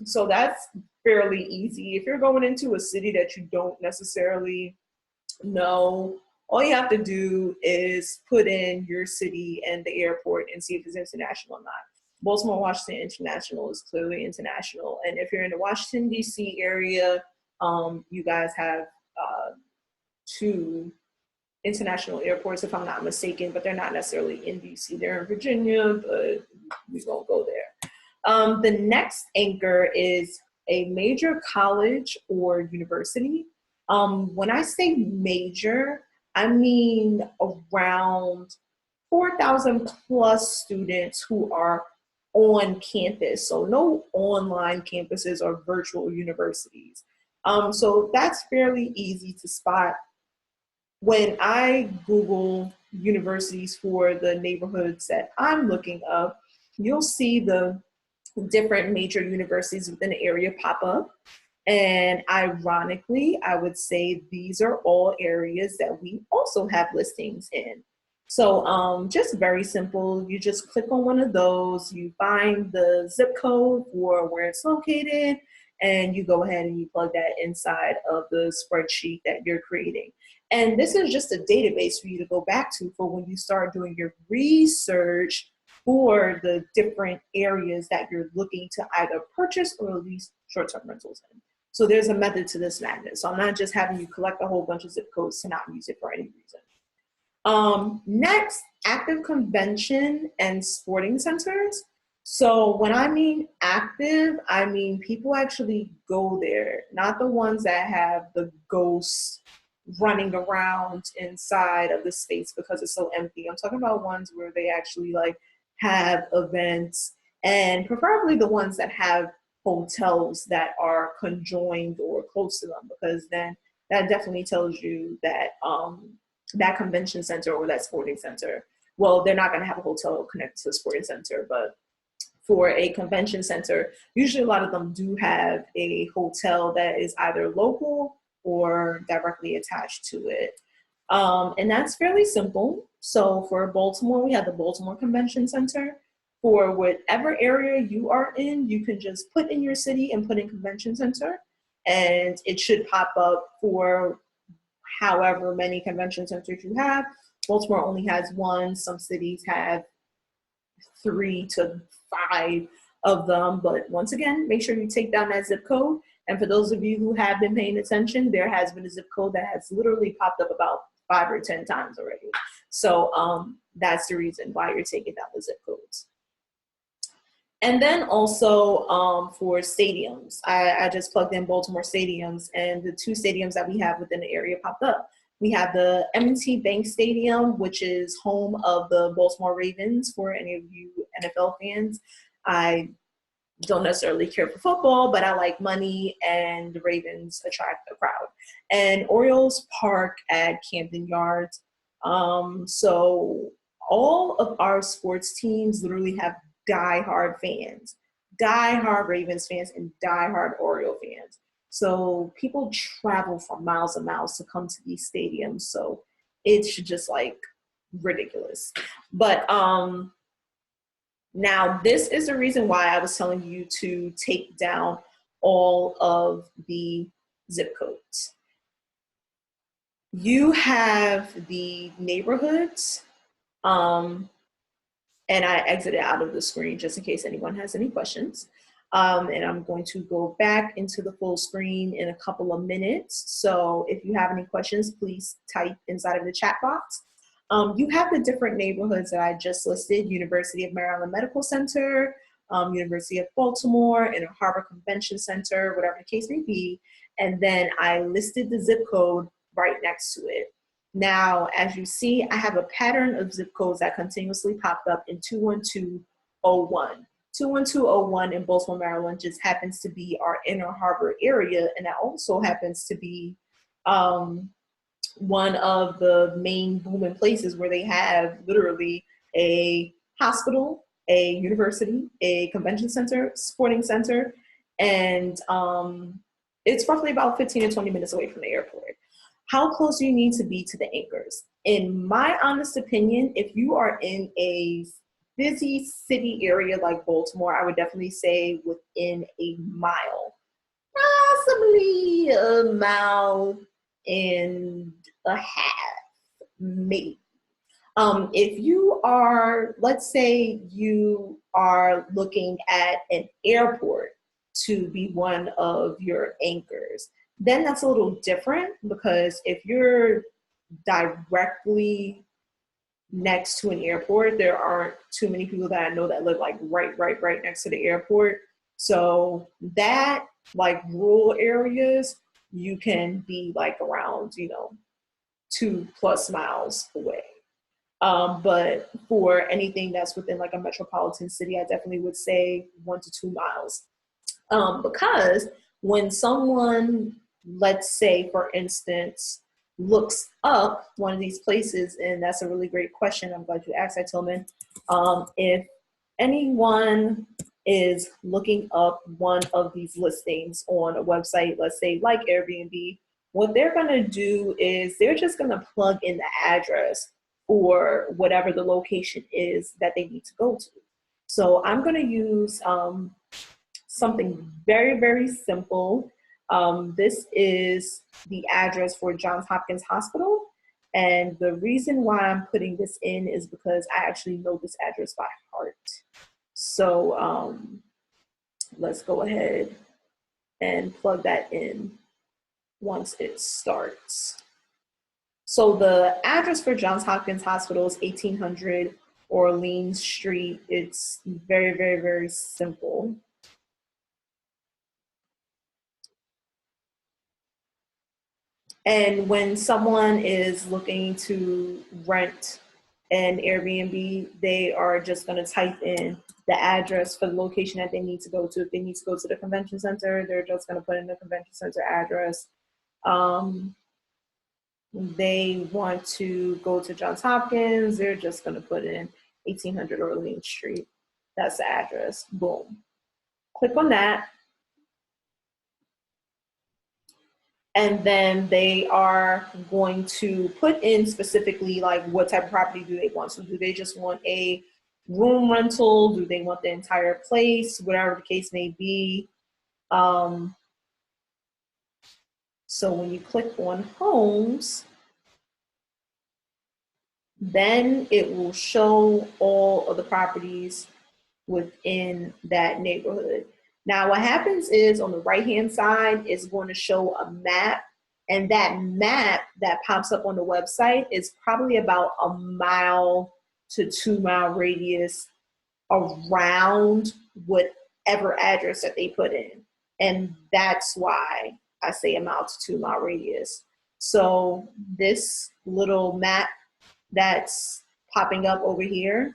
So that's fairly easy. If you're going into a city that you don't necessarily know, all you have to do is put in your city and the airport and see if it's international or not. Baltimore Washington International is clearly international. And if you're in the Washington, D.C. area, you guys have 2 international airports, if I'm not mistaken, but they're not necessarily in D.C. They're in Virginia, but we won't go there. The next anchor is a major college or university. When I say major, I mean around 4,000 plus students who are on campus. So no online campuses or virtual universities. So that's fairly easy to spot. When I Google universities for the neighborhoods that I'm looking up, you'll see the different major universities within the area pop up. And ironically, I would say these are all areas that we also have listings in. So just very simple. You just click on one of those, you find the zip code for where it's located, and you go ahead and you plug that inside of the spreadsheet that you're creating. And this is just a database for you to go back to for when you start doing your research for the different areas that you're looking to either purchase or lease short-term rentals in. So there's a method to this madness. So I'm not just having you collect a whole bunch of zip codes to not use it for any reason. Next, active convention and sporting centers. So when I mean active, I mean people actually go there, not the ones that have the ghosts running around inside of the space because it's so empty. I'm talking about ones where they actually like have events, and preferably the ones that have hotels that are conjoined or close to them, because then that definitely tells you that that convention center or that sporting center, well, they're not going to have a hotel connected to the sporting center, but for a convention center, usually a lot of them do have a hotel that is either local or directly attached to it. And that's fairly simple. So for Baltimore, we have the Baltimore Convention Center. For whatever area you are in, you can just put in your city and put in convention center, and it should pop up for however many convention centers you have. Baltimore only has one. Some cities have 3 to 5 of them. But once again, make sure you take down that zip code. And for those of you who have been paying attention, there has been a zip code that has literally popped up about 5 or 10 times already. So that's the reason why you're taking down the zip codes. And then also for stadiums, I just plugged in Baltimore stadiums, and the 2 stadiums that we have within the area popped up. We have the M&T Bank Stadium, which is home of the Baltimore Ravens. For any of you NFL fans, I don't necessarily care for football, but I like money, and the Ravens attract a crowd. And Orioles Park at Camden Yards. So all of our sports teams literally have diehard fans, diehard Ravens fans, and diehard Oriole fans. So people travel for miles and miles to come to these stadiums. So it's just like ridiculous. But now this is the reason why I was telling you to take down all of the zip codes. You have the neighborhoods, and I exited out of the screen just in case anyone has any questions. And I'm going to go back into the full screen in a couple of minutes. So if you have any questions, please type inside of the chat box. You have the different neighborhoods that I just listed: University of Maryland Medical Center, University of Baltimore, Inner Harbor Convention Center, whatever the case may be. And then I listed the zip code right next to it. Now, as you see, I have a pattern of zip codes that continuously popped up in 21201. 21201 in Baltimore, Maryland just happens to be our Inner Harbor area, and that also happens to be one of the main booming places where they have literally a hospital, a university, a convention center, sporting center, and it's roughly about 15 to 20 minutes away from the airport. How close do you need to be to the anchors? In my honest opinion, if you are in a busy city area like Baltimore, I would definitely say within a mile, possibly a mile and a half, maybe. If you are, let's say you are looking at an airport to be one of your anchors, then that's a little different, because if you're directly next to an airport, there aren't too many people that I know that live like right next to the airport. So that, like rural areas, you can be like around, 2+ miles away. But for anything that's within like a metropolitan city, I definitely would say 1 to 2 miles. Because when someone, let's say, for instance, looks up one of these places, and that's a really great question, I'm glad you asked that, Tillman. If anyone is looking up one of these listings on a website, let's say like Airbnb, what they're going to do is they're just going to plug in the address or whatever the location is that they need to go to. So I'm going to use something very, very simple. This is the address for Johns Hopkins Hospital. And the reason why I'm putting this in is because I actually know this address by heart. So let's go ahead and plug that in once it starts. So the address for Johns Hopkins Hospital is 1800 Orleans Street. It's very, very, very simple. And when someone is looking to rent an Airbnb, they are just going to type in the address for the location that they need to go to. If they need to go to the convention center, they're just going to put in the convention center address. They want to go to Johns Hopkins, they're just going to put in 1800 Orleans Street. That's the address. Boom. Click on that. And then they are going to put in specifically like what type of property do they want. So do they just want a room rental? Do they want the entire place? Whatever the case may be. So when you click on homes, then it will show all of the properties within that neighborhood. Now, what happens is on the right-hand side is going to show a map, and that map that pops up on the website is probably about a 1 to 2 mile radius around whatever address that they put in. And that's why I say a 1 to 2 mile radius. So this little map that's popping up over here,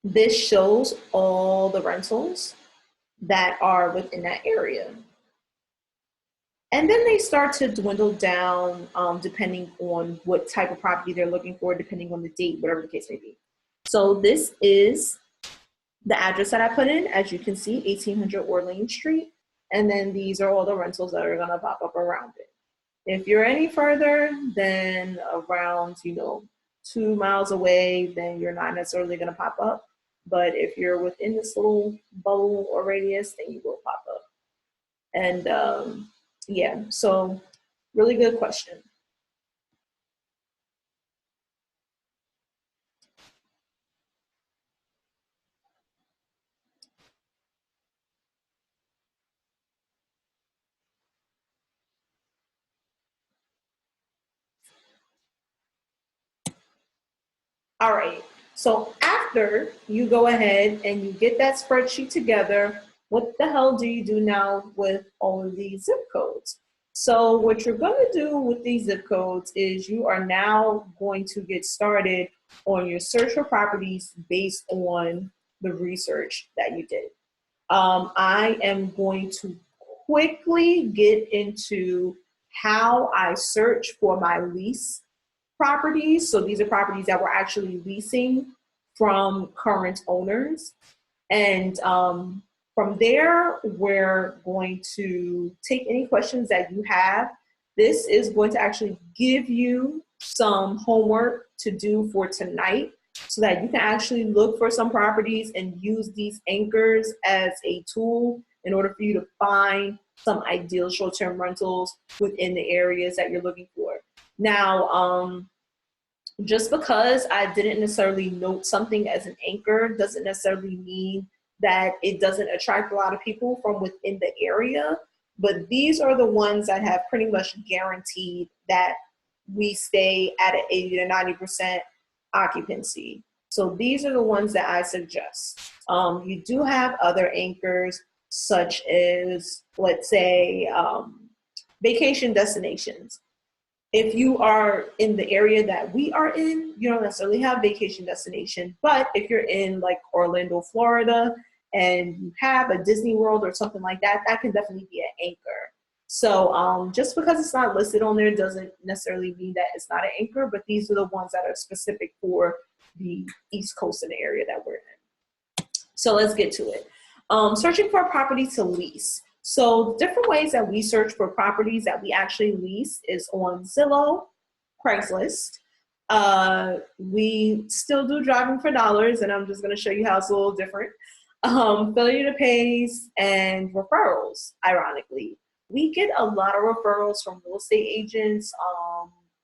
this shows all the rentals that are within that area. And then they start to dwindle down depending on what type of property they're looking for, depending on the date, whatever the case may be. So this is the address that I put in. As you can see, 1800 Orleans Street. And then these are all the rentals that are gonna pop up around it. If you're any further than around, 2 miles away, then you're not necessarily gonna pop up. But if you're within this little bubble or radius, then you will pop up. And yeah, so really good question. All right, so after you go ahead and you get that spreadsheet together, what the hell do you do now with all of these zip codes? So what you're going to do with these zip codes is you are now going to get started on your search for properties based on the research that you did. I am going to quickly get into how I search for my lease properties. So these are properties that we're actually leasing from current owners. And from there, we're going to take any questions that you have. This is going to actually give you some homework to do for tonight so that you can actually look for some properties and use these anchors as a tool in order for you to find some ideal short-term rentals within the areas that you're looking for. Now, just because I didn't necessarily note something as an anchor doesn't necessarily mean that it doesn't attract a lot of people from within the area, but these are the ones that have pretty much guaranteed that we stay at an 80 to 90% occupancy. So these are the ones that I suggest. You do have other anchors such as, let's say, vacation destinations. If you are in the area that we are in, you don't necessarily have vacation destination. But if you're in like Orlando, Florida, and you have a Disney World or something like that, that can definitely be an anchor. So just because it's not listed on there doesn't necessarily mean that it's not an anchor, but these are the ones that are specific for the East Coast in the area that we're in. So let's get to it. Searching for a property to lease. So different ways that we search for properties that we actually lease is on Zillow, Craigslist. We still do driving for dollars, and I'm just going to show you how it's a little different. Failure to pays and referrals, ironically. We get a lot of referrals from real estate agents,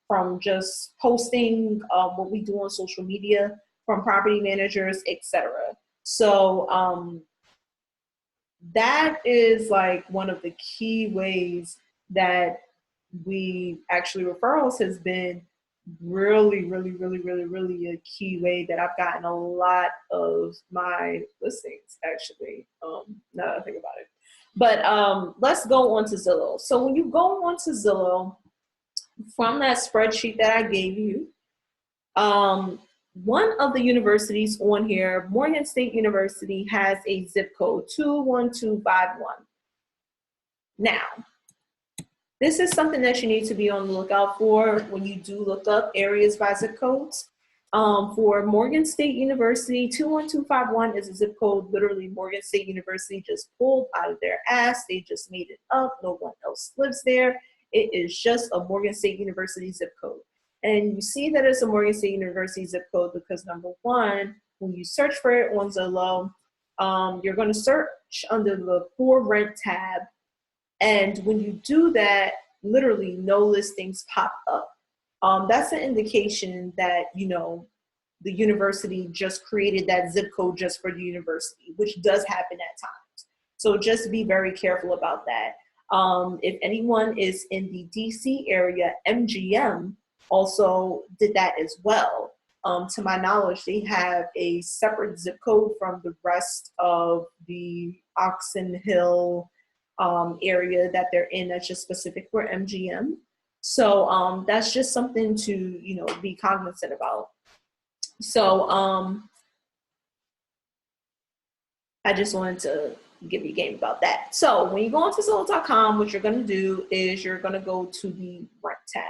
from just posting what we do on social media, from property managers, etc. So that is like one of the key ways that we actually referrals has been really, really, really, really, really a key way that I've gotten a lot of my listings, actually, now that I think about it. But let's go on to Zillow. So when you go on to Zillow, from that spreadsheet that I gave you, one of the universities on here, Morgan State University, has a zip code 21251. Now, this is something that you need to be on the lookout for when you do look up areas by zip codes. For Morgan State University, 21251 is a zip code literally Morgan State University just pulled out of their ass. They just made it up. No one else lives there. It is just a Morgan State University zip code. And you see that it's a Morgan State University zip code because, number one, when you search for it on Zillow, you're going to search under the For Rent tab. And when you do that, literally no listings pop up. That's an indication that, you know, the university just created that zip code just for the university, which does happen at times. So just be very careful about that. If anyone is in the DC area, MGM also did that as well. To my knowledge, they have a separate zip code from the rest of the Oxon Hill area that they're in that's just specific for MGM. So that's just something to, you know, be cognizant about. So I just wanted to give you a game about that. So when you go onto Zillow.com, what you're going to do is you're going to go to the rent tab.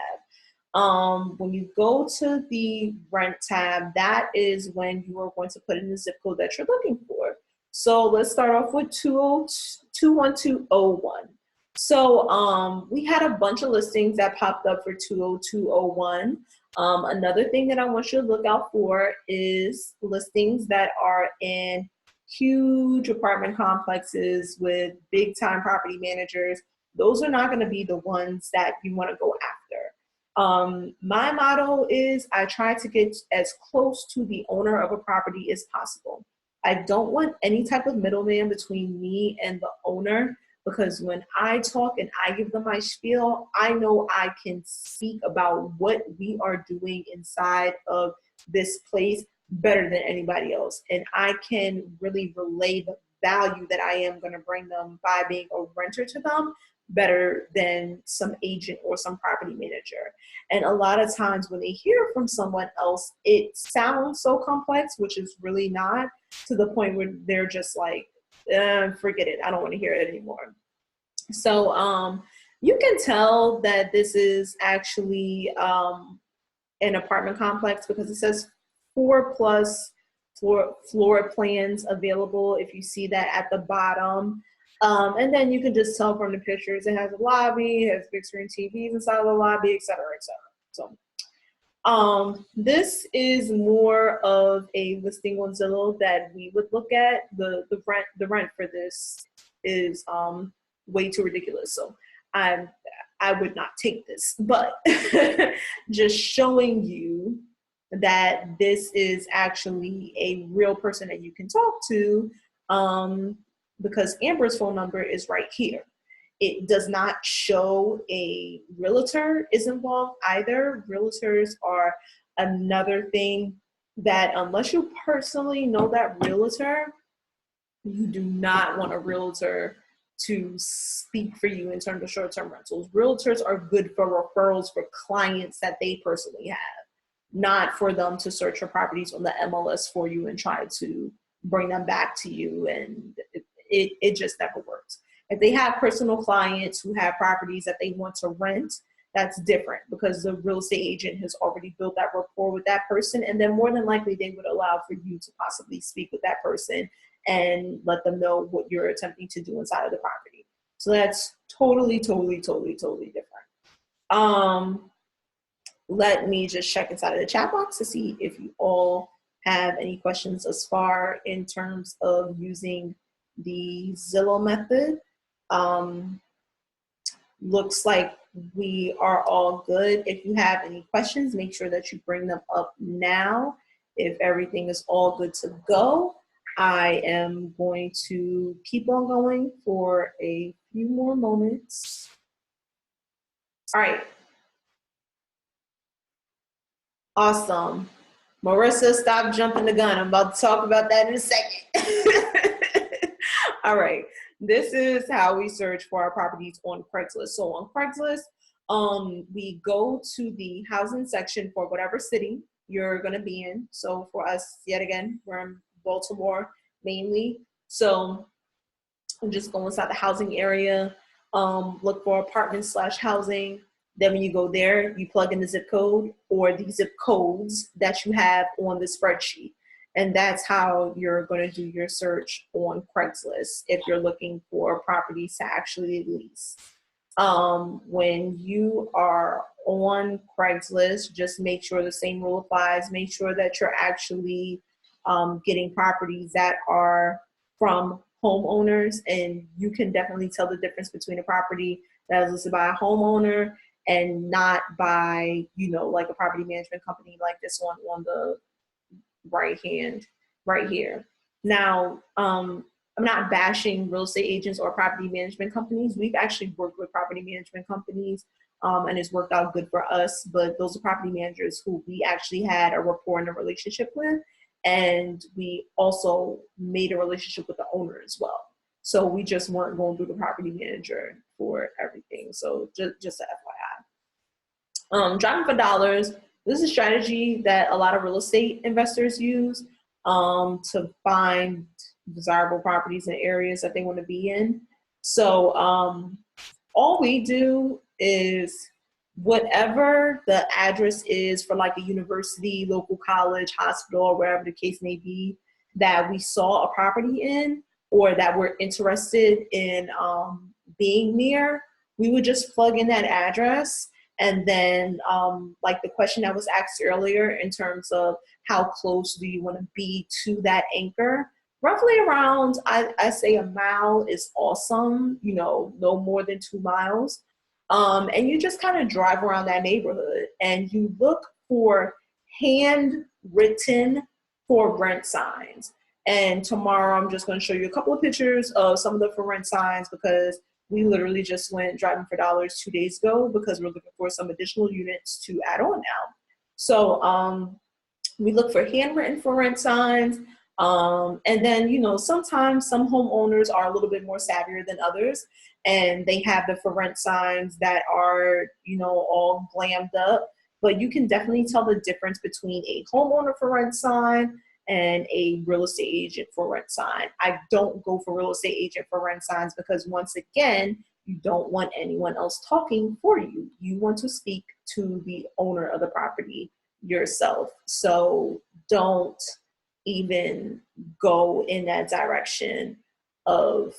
When you go to the rent tab, that is when you are going to put in the zip code that you're looking for. So let's start off with 21201. So we had a bunch of listings that popped up for 20201. Another thing that I want you to look out for is listings that are in huge apartment complexes with big time property managers. Those are not going to be the ones that you want to go after. My motto is I try to get as close to the owner of a property as possible. I don't want any type of middleman between me and the owner, because when I talk and I give them my spiel, I know I can speak about what we are doing inside of this place better than anybody else. And I can really relay the value that I am going to bring them by being a renter to them better than some agent or some property manager. And a lot of times when they hear from someone else, it sounds so complex, which is really not, to the point where they're just like, forget it, I don't want to hear it anymore. So you can tell that this is actually an apartment complex because it says 4+ floor plans available, if you see that at the bottom. And then you can just tell from the pictures, it has a lobby, it has big screen TVs inside of the lobby, et cetera, et cetera. So this is more of a listing on Zillow that we would look at. The rent for this is way too ridiculous. So I would not take this, but just showing you that this is actually a real person that you can talk to, because Amber's phone number is right here. It does not show a realtor is involved either. Realtors are another thing that, unless you personally know that realtor, you do not want a realtor to speak for you in terms of short-term rentals. Realtors are good for referrals for clients that they personally have, not for them to search for properties on the MLS for you and try to bring them back to you. And it just never works. If they have personal clients who have properties that they want to rent, that's different, because the real estate agent has already built that rapport with that person. And then more than likely they would allow for you to possibly speak with that person and let them know what you're attempting to do inside of the property. So that's totally, totally, totally, totally different. Let me just check inside of the chat box to see if you all have any questions as far in terms of using the Zillow method. Looks like we are all good. If you have any questions, make sure that you bring them up now. If everything is all good to go, I am going to keep on going for a few more moments. All right. Awesome. Marissa, stop jumping the gun. I'm about to talk about that in a second. All right. This is how we search for our properties on Craigslist. So on Craigslist, we go to the housing section for whatever city you're going to be in. So for us, yet again, we're in Baltimore mainly. So and just go inside the housing area, look for apartments slash housing. Then when you go there, you plug in the zip code or the zip codes that you have on the spreadsheet. And that's how you're going to do your search on Craigslist if you're looking for properties to actually lease. When you are on Craigslist, just make sure the same rule applies. Make sure that you're actually getting properties that are from homeowners, and you can definitely tell the difference between a property that is listed by a homeowner and not by, like a property management company like this one on the right hand right here. Now, I'm not bashing real estate agents or property management companies. We've actually worked with property management companies, and it's worked out good for us, but those are property managers who we actually had a rapport and a relationship with. And we also made a relationship with the owner as well. So we just weren't going through the property manager for everything. So just a FYI. Driving for dollars. This is a strategy that a lot of real estate investors use to find desirable properties in areas that they want to be in. So all we do is whatever the address is for like a university, local college, hospital, or wherever the case may be that we saw a property in or that we're interested in being near, we would just plug in that address. And then like the question that was asked earlier in terms of how close do you want to be to that anchor, roughly around, I say a mile is awesome, no more than 2 miles. And you just kind of drive around that neighborhood and you look for handwritten for rent signs. And tomorrow I'm just going to show you a couple of pictures of some of the for rent signs because we literally just went driving for dollars 2 days ago because we're looking for some additional units to add on now. So we look for handwritten for rent signs. And then, sometimes some homeowners are a little bit more savvier than others, and they have the for rent signs that are, all glammed up. But you can definitely tell the difference between a homeowner for rent sign and a real estate agent for rent sign. I don't go for real estate agent for rent signs because once again, you don't want anyone else talking for you. You want to speak to the owner of the property yourself. So don't even go in that direction of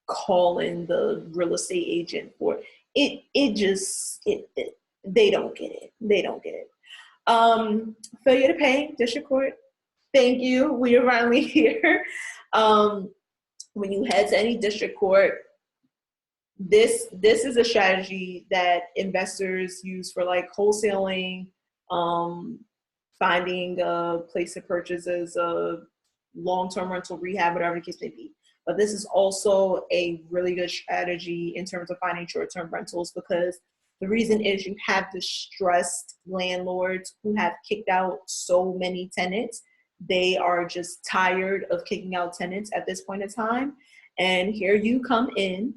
calling the real estate agent for it. They don't get it. They don't get it. Failure to pay, district court. Thank you. We are finally here. When you head to any district court, this is a strategy that investors use for like wholesaling, finding a place to purchase as a long-term rental, rehab, whatever the case may be. But this is also a really good strategy in terms of finding short-term rentals because the reason is you have distressed landlords who have kicked out so many tenants. They are just tired of kicking out tenants at this point in time. And here you come in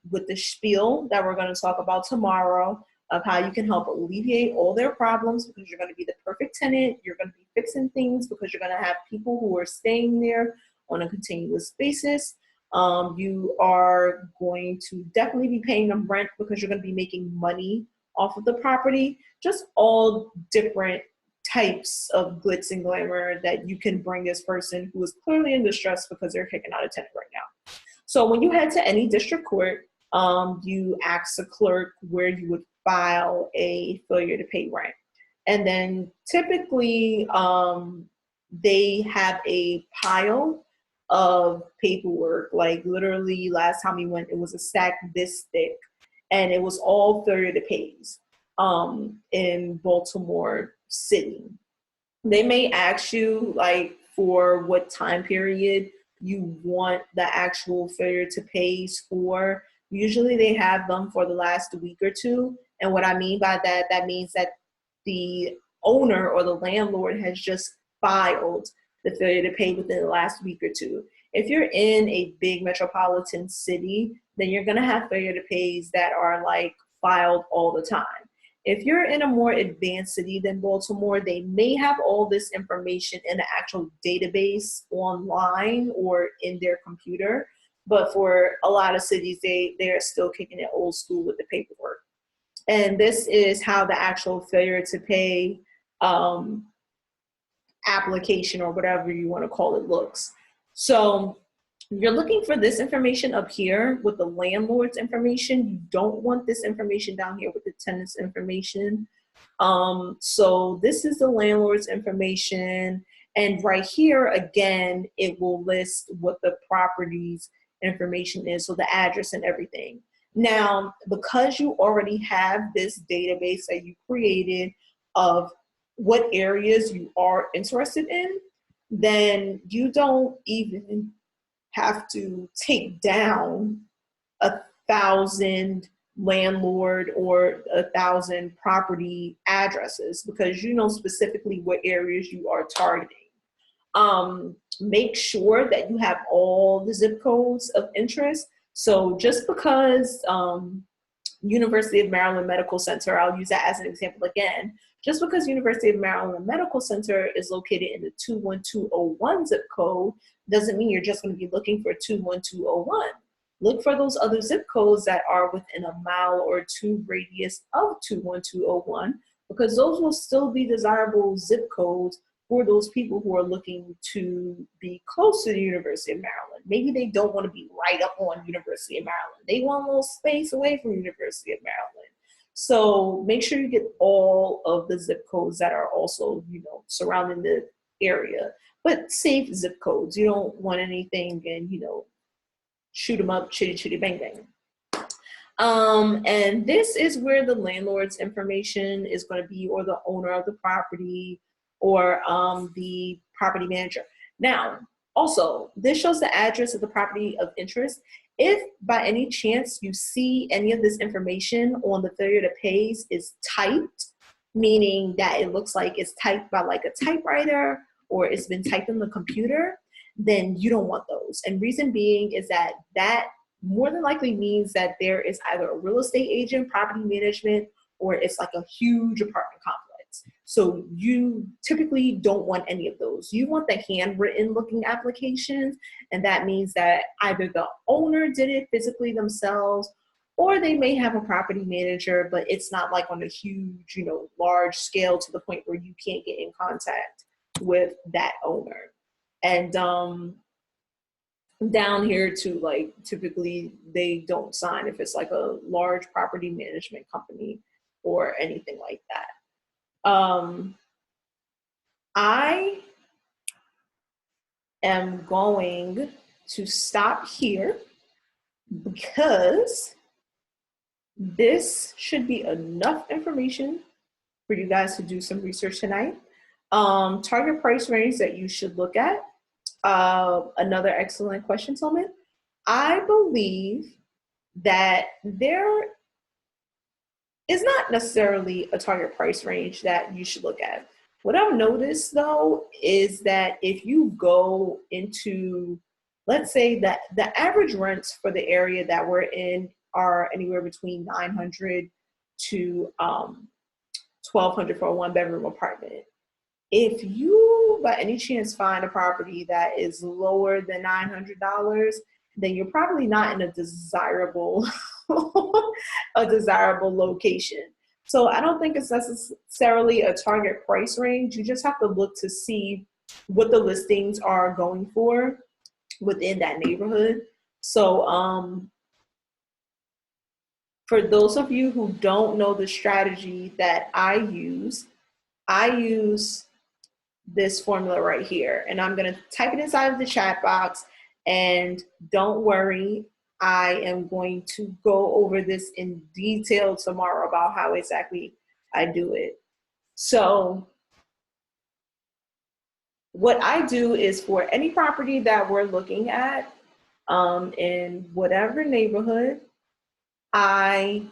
with the spiel that we're going to talk about tomorrow of how you can help alleviate all their problems because you're going to be the perfect tenant. You're going to be fixing things because you're going to have people who are staying there on a continuous basis. You are going to definitely be paying them rent because you're going to be making money off of the property. Just all different types of glitz and glamour that you can bring this person who is clearly in distress because they're kicking out a tenant right now. So when you head to any district court, you ask the clerk where you would file a failure to pay rent. And then typically they have a pile of paperwork. Like literally last time we went, it was a stack this thick and it was all failure to pays in Baltimore City. They may ask you like for what time period you want the actual failure to pays for. Usually they have them for the last week or two. And what I mean by that, that means that the owner or the landlord has just filed the failure to pay within the last week or two. If you're in a big metropolitan city, then you're going to have failure to pays that are like filed all the time. If you're in a more advanced city than Baltimore, they may have all this information in an actual database online or in their computer. But for a lot of cities, they're still kicking it old school with the paperwork. And this is how the actual failure to pay application or whatever you want to call it looks. So you're looking for this information up here with the landlord's information. You don't want this information down here with the tenant's information. So this is the landlord's information. And right here, again, it will list what the property's information is, so the address and everything. Now, because you already have this database that you created of what areas you are interested in, then you don't even have to take down 1,000 landlord or 1,000 property addresses, because you know specifically what areas you are targeting. Make sure that you have all the zip codes of interest. So just because University of Maryland Medical Center, I'll use that as an example again, just because University of Maryland Medical Center is located in the 21201 zip code doesn't mean you're just going to be looking for 21201. Look for those other zip codes that are within a mile or two radius of 21201, because those will still be desirable zip codes for those people who are looking to be close to the University of Maryland. Maybe they don't want to be right up on University of Maryland. They want a little space away from University of Maryland. So make sure you get all of the zip codes that are also, you know, surrounding the area, but safe zip codes. You don't want anything and, you know, shoot them up, chitty chitty bang bang. And this is where the landlord's information is going to be, or the owner of the property, or the property manager. Now, also, this shows the address of the property of interest. If by any chance you see any of this information on the failure to pays is typed, meaning that it looks like it's typed by like a typewriter or it's been typed on the computer, then you don't want those. And reason being is that that more than likely means that there is either a real estate agent, property management, or it's like a huge apartment complex. So you typically don't want any of those. You want the handwritten looking applications, and that means that either the owner did it physically themselves, or they may have a property manager, but it's not like on a huge, you know, large scale to the point where you can't get in contact with that owner. And down here too, like typically they don't sign if it's like a large property management company or anything like that. I am going to stop here because this should be enough information for you guys to do some research tonight. Target price range that you should look at. Another excellent question, Tillman. I believe that there is not necessarily a target price range that you should look at. What I've noticed though is that if you go into, let's say that the average rents for the area that we're in are anywhere between $900 to $1,200 for a one bedroom apartment. If you by any chance find a property that is lower than $900, then you're probably not in a desirable location. So I don't think it's necessarily a target price range. You just have to look to see what the listings are going for within that neighborhood. So for those of you who don't know the strategy that I use this formula right here, and I'm going to type it inside of the chat box. And don't worry, I am going to go over this in detail tomorrow about how exactly I do it. So what I do is for any property that we're looking at in whatever neighborhood, I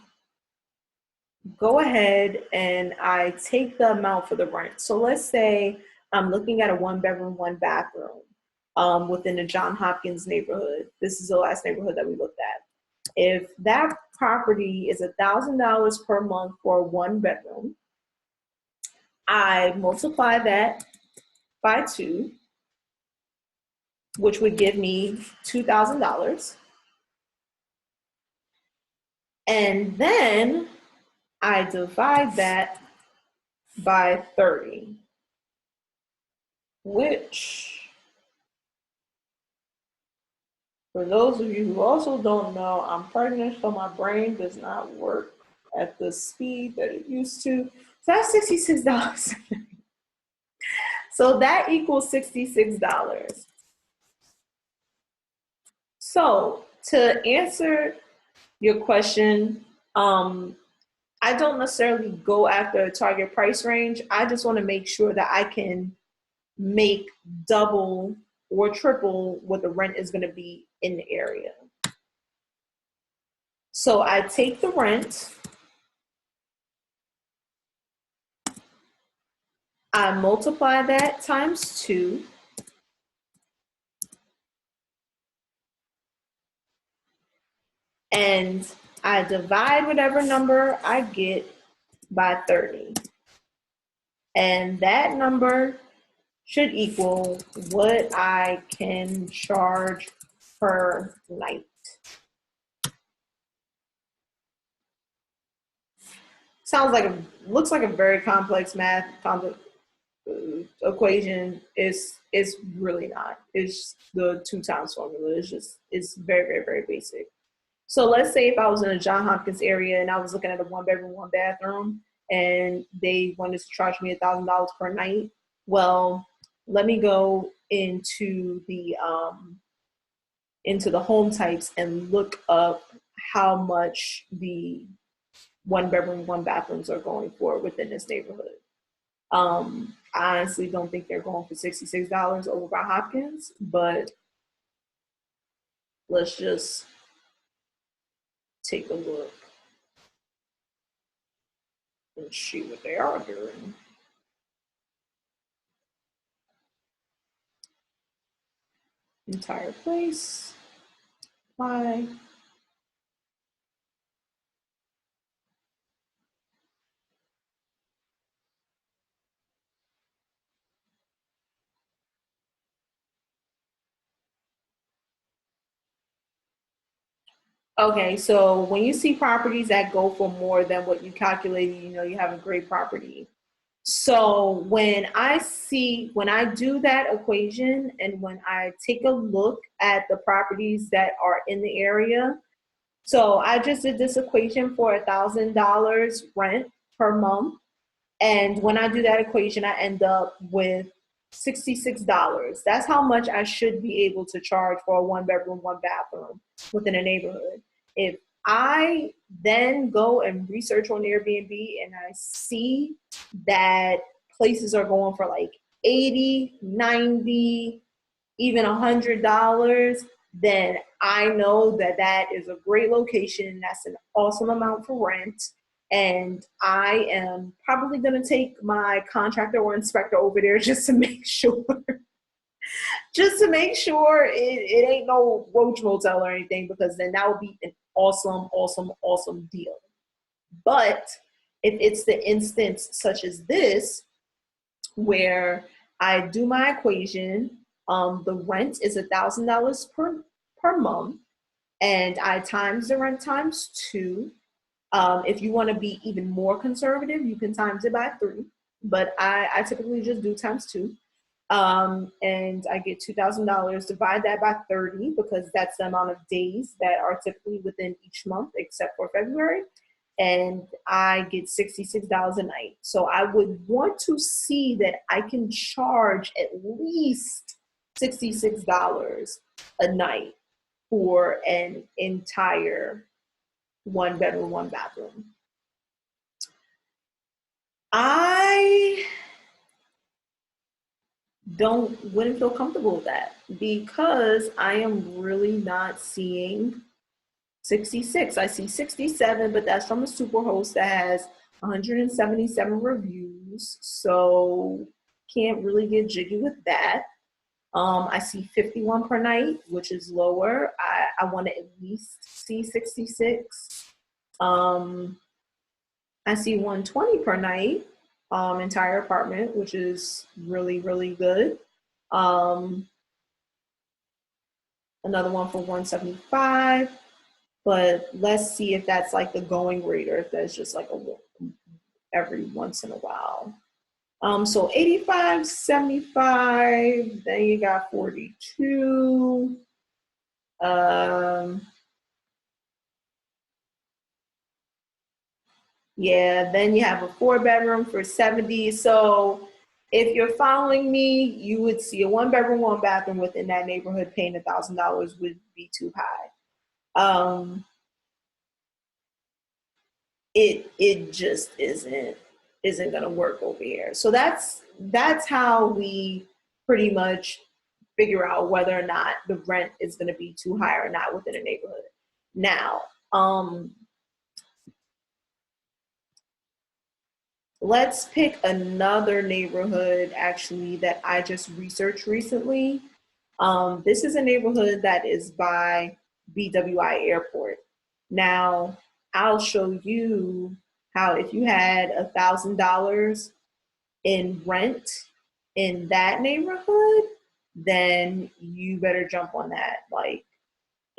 go ahead and I take the amount for the rent. So let's say I'm looking at a 1 bedroom, 1 bathroom within the John Hopkins neighborhood. This is the last neighborhood that we looked at. If that property is $1,000 per month for a 1 bedroom, I multiply that by 2, which would give me $2,000. And then I divide that by 30, which, for those of you who also don't know, I'm pregnant, so my brain does not work at the speed that it used to. So that's $66. So that equals $66. So to answer your question, I don't necessarily go after a target price range. I just want to make sure that I can make double or triple what the rent is going to be in the area. So I take the rent, I multiply that times 2, and I divide whatever number I get by 30. And that number should equal what I can charge per night. Looks like a very complex math equation. It's really not. It's the 2 times formula. It's very, very, very basic. So let's say if I was in a John Hopkins area and I was looking at a 1 bedroom, 1 bathroom, and they wanted to charge me $1,000 per night. Well, let me go into the home types and look up how much the 1 bedroom, 1 bathrooms are going for within this neighborhood. I honestly don't think they're going for $66 over by Hopkins, but let's just take a look and see what they are doing. Entire place. Apply. Okay, so when you see properties that go for more than what you calculated, you know you have a great property. So when I do that equation and when I take a look at the properties that are in the area, so I just did this equation for $1,000 rent per month. And when I do that equation, I end up with $66. That's how much I should be able to charge for a 1 bedroom, 1 bathroom within a neighborhood. If I then go and research on Airbnb and I see that places are going for like 80, 90, even $100, then I know that that is a great location. That's an awesome amount for rent. And I am probably going to take my contractor or inspector over there just to make sure, it ain't no roach motel or anything, because then that would be an awesome, awesome, awesome deal. But if it's the instance such as this, where I do my equation, the rent is $1,000 per month, and I times the rent times 2. If you want to be even more conservative, you can times it by 3, but I typically just do times 2. And I get $2,000, divide that by 30 because that's the amount of days that are typically within each month except for February. And I get $66 a night. So I would want to see that I can charge at least $66 a night for an entire 1 bedroom, 1 bathroom. I wouldn't feel comfortable with that because I am really not seeing 66. I see 67, but that's from a superhost that has 177 reviews. So can't really get jiggy with that. I see 51 per night, which is lower. I want to at least see 66. I see 120 per night, entire apartment, which is really, really good. Another one for 175, but let's see if that's like the going rate or if that's just like every once in a while. So 85, 75, then you got 42. Yeah, then you have a 4-bedroom for 70. So if you're following me, you would see a 1-bedroom, 1-bathroom within that neighborhood paying $1,000 would be too high. It just isn't gonna work over here. So that's how we pretty much figure out whether or not the rent is gonna be too high or not within a neighborhood. Now, let's pick another neighborhood actually that I just researched recently. This is a neighborhood that is by BWI Airport. Now, I'll show you how if you had $1,000 in rent in that neighborhood, then you better jump on that like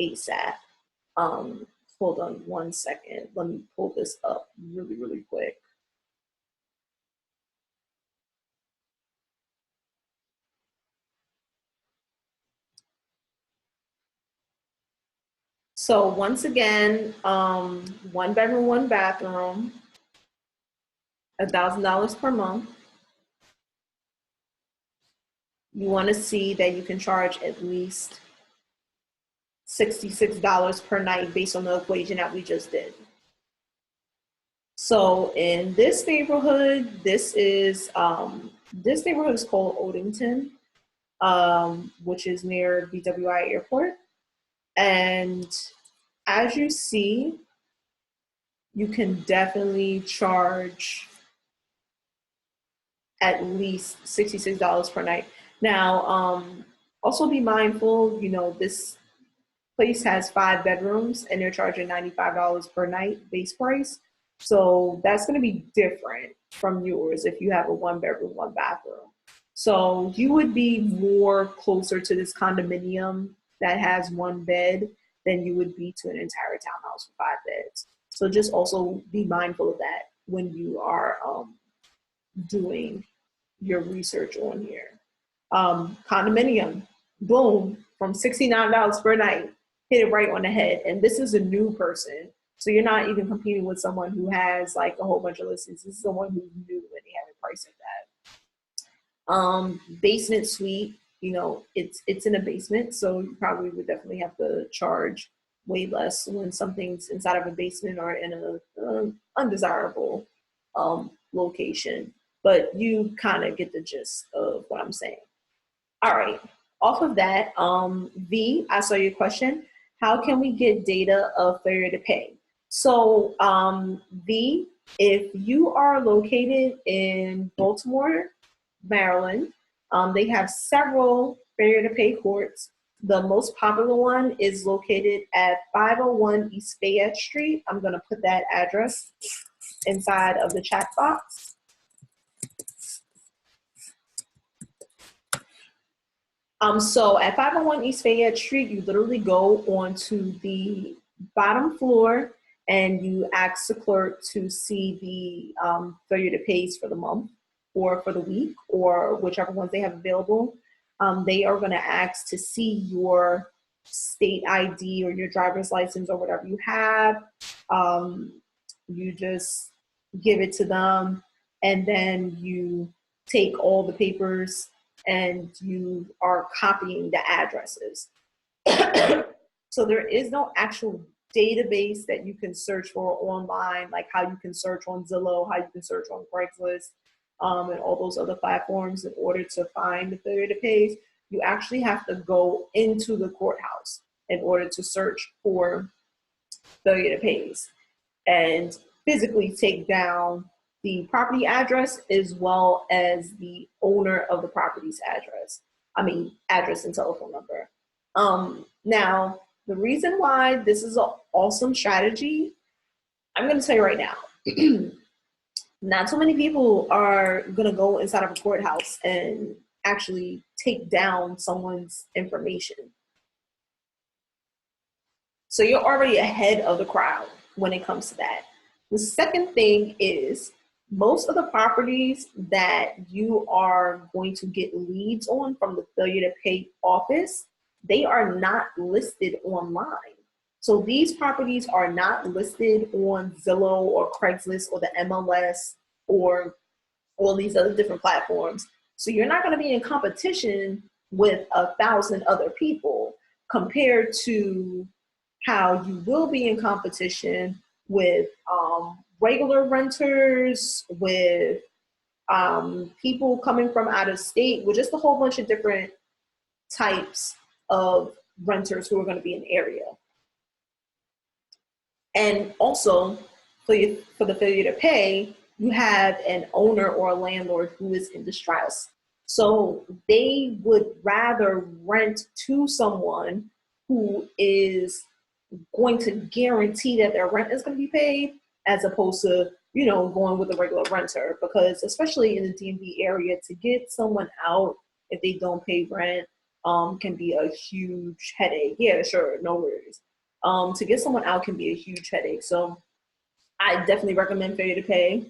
ASAP. Hold on one second. Let me pull this up really, really quick. So once again, 1-bedroom, 1-bathroom, $1,000 per month. You want to see that you can charge at least $66 per night based on the equation that we just did. So in this neighborhood, this neighborhood is called Odington, which is near BWI Airport. And as you see, you can definitely charge at least $66 per night. Now, also be mindful, this place has 5 bedrooms and they're charging $95 per night base price. So that's going to be different from yours if you have a 1-bedroom, 1-bathroom. So you would be more closer to this condominium that has 1 bed than you would be to an entire townhouse with 5 beds. So just also be mindful of that when you are doing your research on here. Condominium, boom, from $69 per night, hit it right on the head. And this is a new person. So you're not even competing with someone who has like a whole bunch of listings. This is someone who's new and they have a price like that. Basement suite, it's in a basement. So you probably would definitely have to charge way less when something's inside of a basement or in an undesirable location. But you kind of get the gist of what I'm saying. All right, off of that, V, I saw your question. How can we get data of failure to pay? So V, if you are located in Baltimore, Maryland, they have several failure to pay courts. The most popular one is located at 501 East Fayette Street. I'm gonna put that address inside of the chat box. So at 501 East Fayette Street, you literally go onto the bottom floor and you ask the clerk to see the failure to pays for the month or for the week or whichever ones they have available. They are going to ask to see your state ID or your driver's license or whatever you have. You just give it to them and then you take all the papers and you are copying the addresses. So there is no actual database that you can search for online, like how you can search on Zillow, how you can search on Craigslist, and all those other platforms in order to find the failure to pays. You actually have to go into the courthouse in order to search for failure to pays and physically take down the property address as well as the owner of the property's address. Address and telephone number. Now, the reason why this is an awesome strategy, I'm going to tell you right now. Not so many people are going to go inside of a courthouse and actually take down someone's information. So you're already ahead of the crowd when it comes to that. The second thing is most of the properties that you are going to get leads on from the failure to pay office, they are not listed online. So these properties are not listed on Zillow or Craigslist or the MLS or all these other different platforms. So you're not going to be in competition with 1,000 other people compared to how you will be in competition with regular renters, with people coming from out of state, with just a whole bunch of different types of renters who are going to be in the area. And also, for the failure to pay, you have an owner or a landlord who is in distress. So they would rather rent to someone who is going to guarantee that their rent is going to be paid as opposed to, going with a regular renter. Because especially in the DMV area, to get someone out if they don't pay rent can be a huge headache. Yeah, sure, no worries. To get someone out can be a huge headache. So I definitely recommend failure to pay.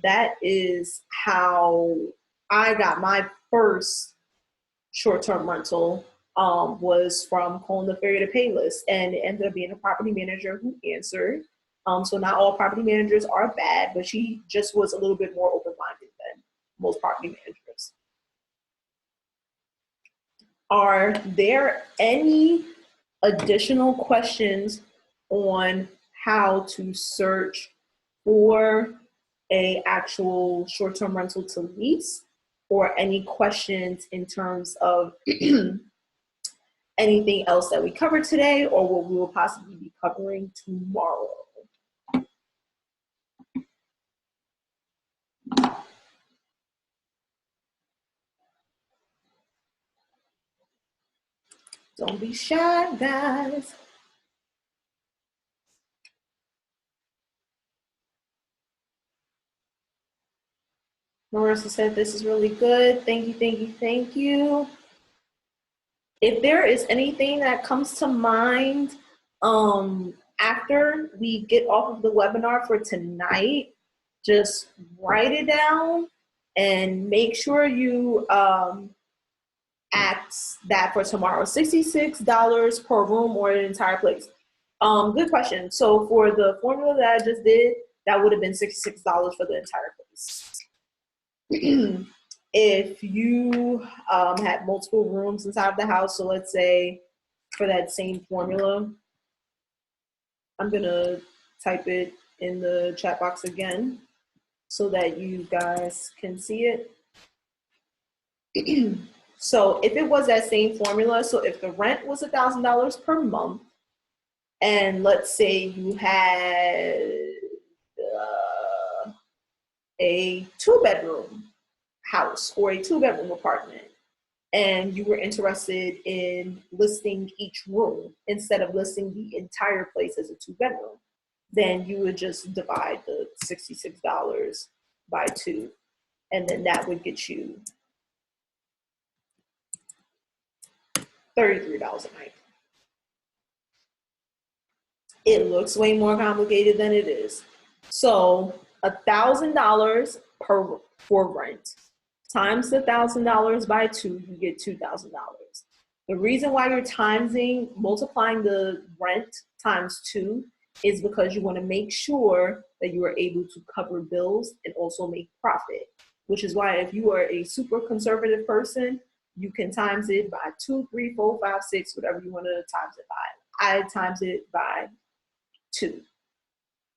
That is how I got my first short-term rental, was from calling the failure to pay list, and it ended up being a property manager who answered. So not all property managers are bad, but she just was a little bit more open-minded than most property managers. Are there any additional questions on how to search for a actual short-term rental to lease, or any questions in terms of anything else that we covered today or what we will possibly be covering tomorrow? Don't be shy, guys. Marissa said, this is really good. Thank you, thank you, thank you. If there is anything that comes to mind after we get off of the webinar for tonight, just write it down and make sure you ask that for tomorrow. $66 per room or an entire place. Good question. So for the formula that I just did, that would have been $66 for the entire place. If you had multiple rooms inside of the house, so let's say for that same formula, I'm gonna type it in the chat box again so that you guys can see it. So if it was that same formula, so if the rent was $1,000 per month, and let's say you had a 2-bedroom house or a 2-bedroom apartment, and you were interested in listing each room instead of listing the entire place as a 2-bedroom, then you would just divide the $66 by 2, and then that would get you $33 a night. It looks way more complicated than it is. So $1,000 for rent times the $1,000 by 2, you get $2,000. The reason why you're multiplying the rent times 2 is because you want to make sure that you are able to cover bills and also make profit, which is why if you are a super conservative person, you can times it by 2, 3, 4, 5, 6, whatever you want to times it by. I times it by 2,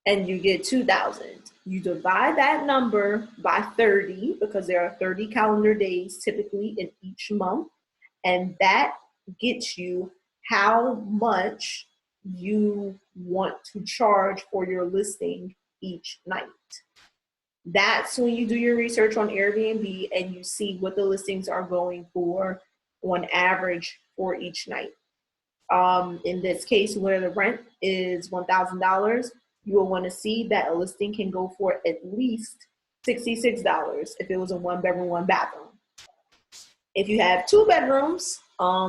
and you get 2,000. You divide that number by 30 because there are 30 calendar days typically in each month, and that gets you how much you want to charge for your listing each night. That's when you do your research on Airbnb and you see what the listings are going for on average for each night. In this case, where the rent is $1,000, you will want to see that a listing can go for at least $66 if it was a 1-bedroom, 1-bathroom. If you have 2 bedrooms,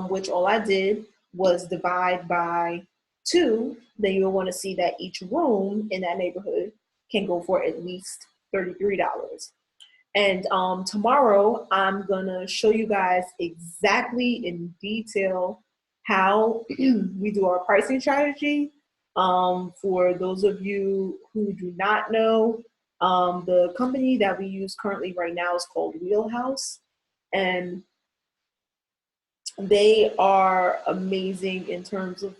which all I did was divide by 2, then you'll want to see that each room in that neighborhood can go for at least $33. And tomorrow, I'm going to show you guys exactly in detail how we do our pricing strategy. For those of you who do not know, the company that we use currently right now is called Wheelhouse. And they are amazing in terms of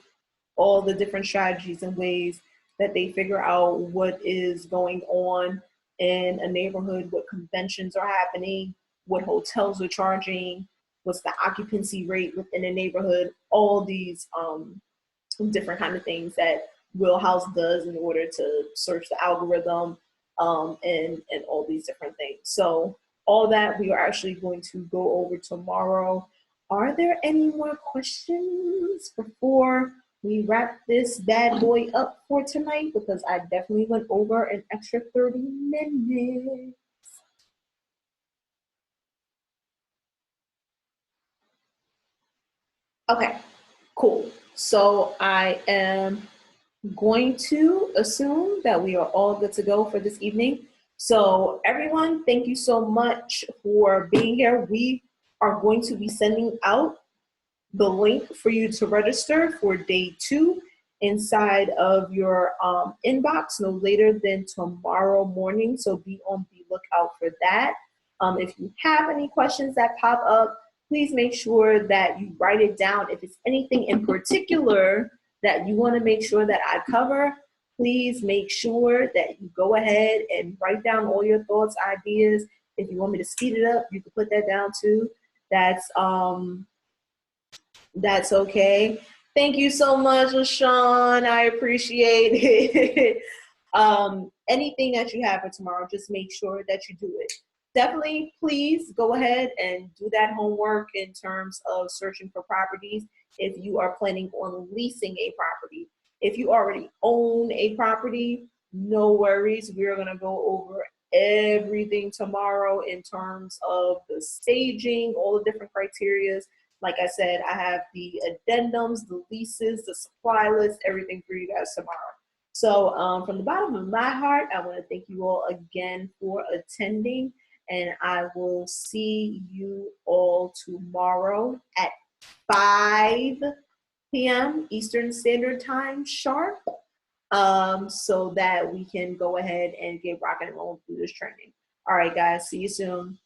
all the different strategies and ways that they figure out what is going on in a neighborhood, what conventions are happening, what hotels are charging, what's the occupancy rate within a neighborhood, all these different kind of things that Wheelhouse does in order to search the algorithm, and all these different things. So all that we are actually going to go over tomorrow. Are there any more questions before we wrap this bad boy up for tonight? Because I definitely went over an extra 30 minutes. Okay, cool. So I am going to assume that we are all good to go for this evening. So everyone, thank you so much for being here. We are going to be sending out the link for you to register for day 2 inside of your inbox no later than tomorrow morning. So be on the lookout for that. If you have any questions that pop up, please make sure that you write it down. If it's anything in particular that you want to make sure that I cover, please make sure that you go ahead and write down all your thoughts, ideas. If you want me to speed it up, you can put that down too. That's okay. Thank you so much, LaShawn. I appreciate it. Anything that you have for tomorrow, just make sure that you do it. Definitely, please go ahead and do that homework in terms of searching for properties if you are planning on leasing a property. If you already own a property, no worries. We're going to go over everything tomorrow in terms of the staging, all the different criterias. Like I said, I have the addendums, the leases, the supply list, everything for you guys tomorrow. So from the bottom of my heart, I want to thank you all again for attending, and I will see you all tomorrow at 5 p.m. Eastern Standard Time sharp, so that we can go ahead and get rocking and rolling through this training. All right, guys, see you soon.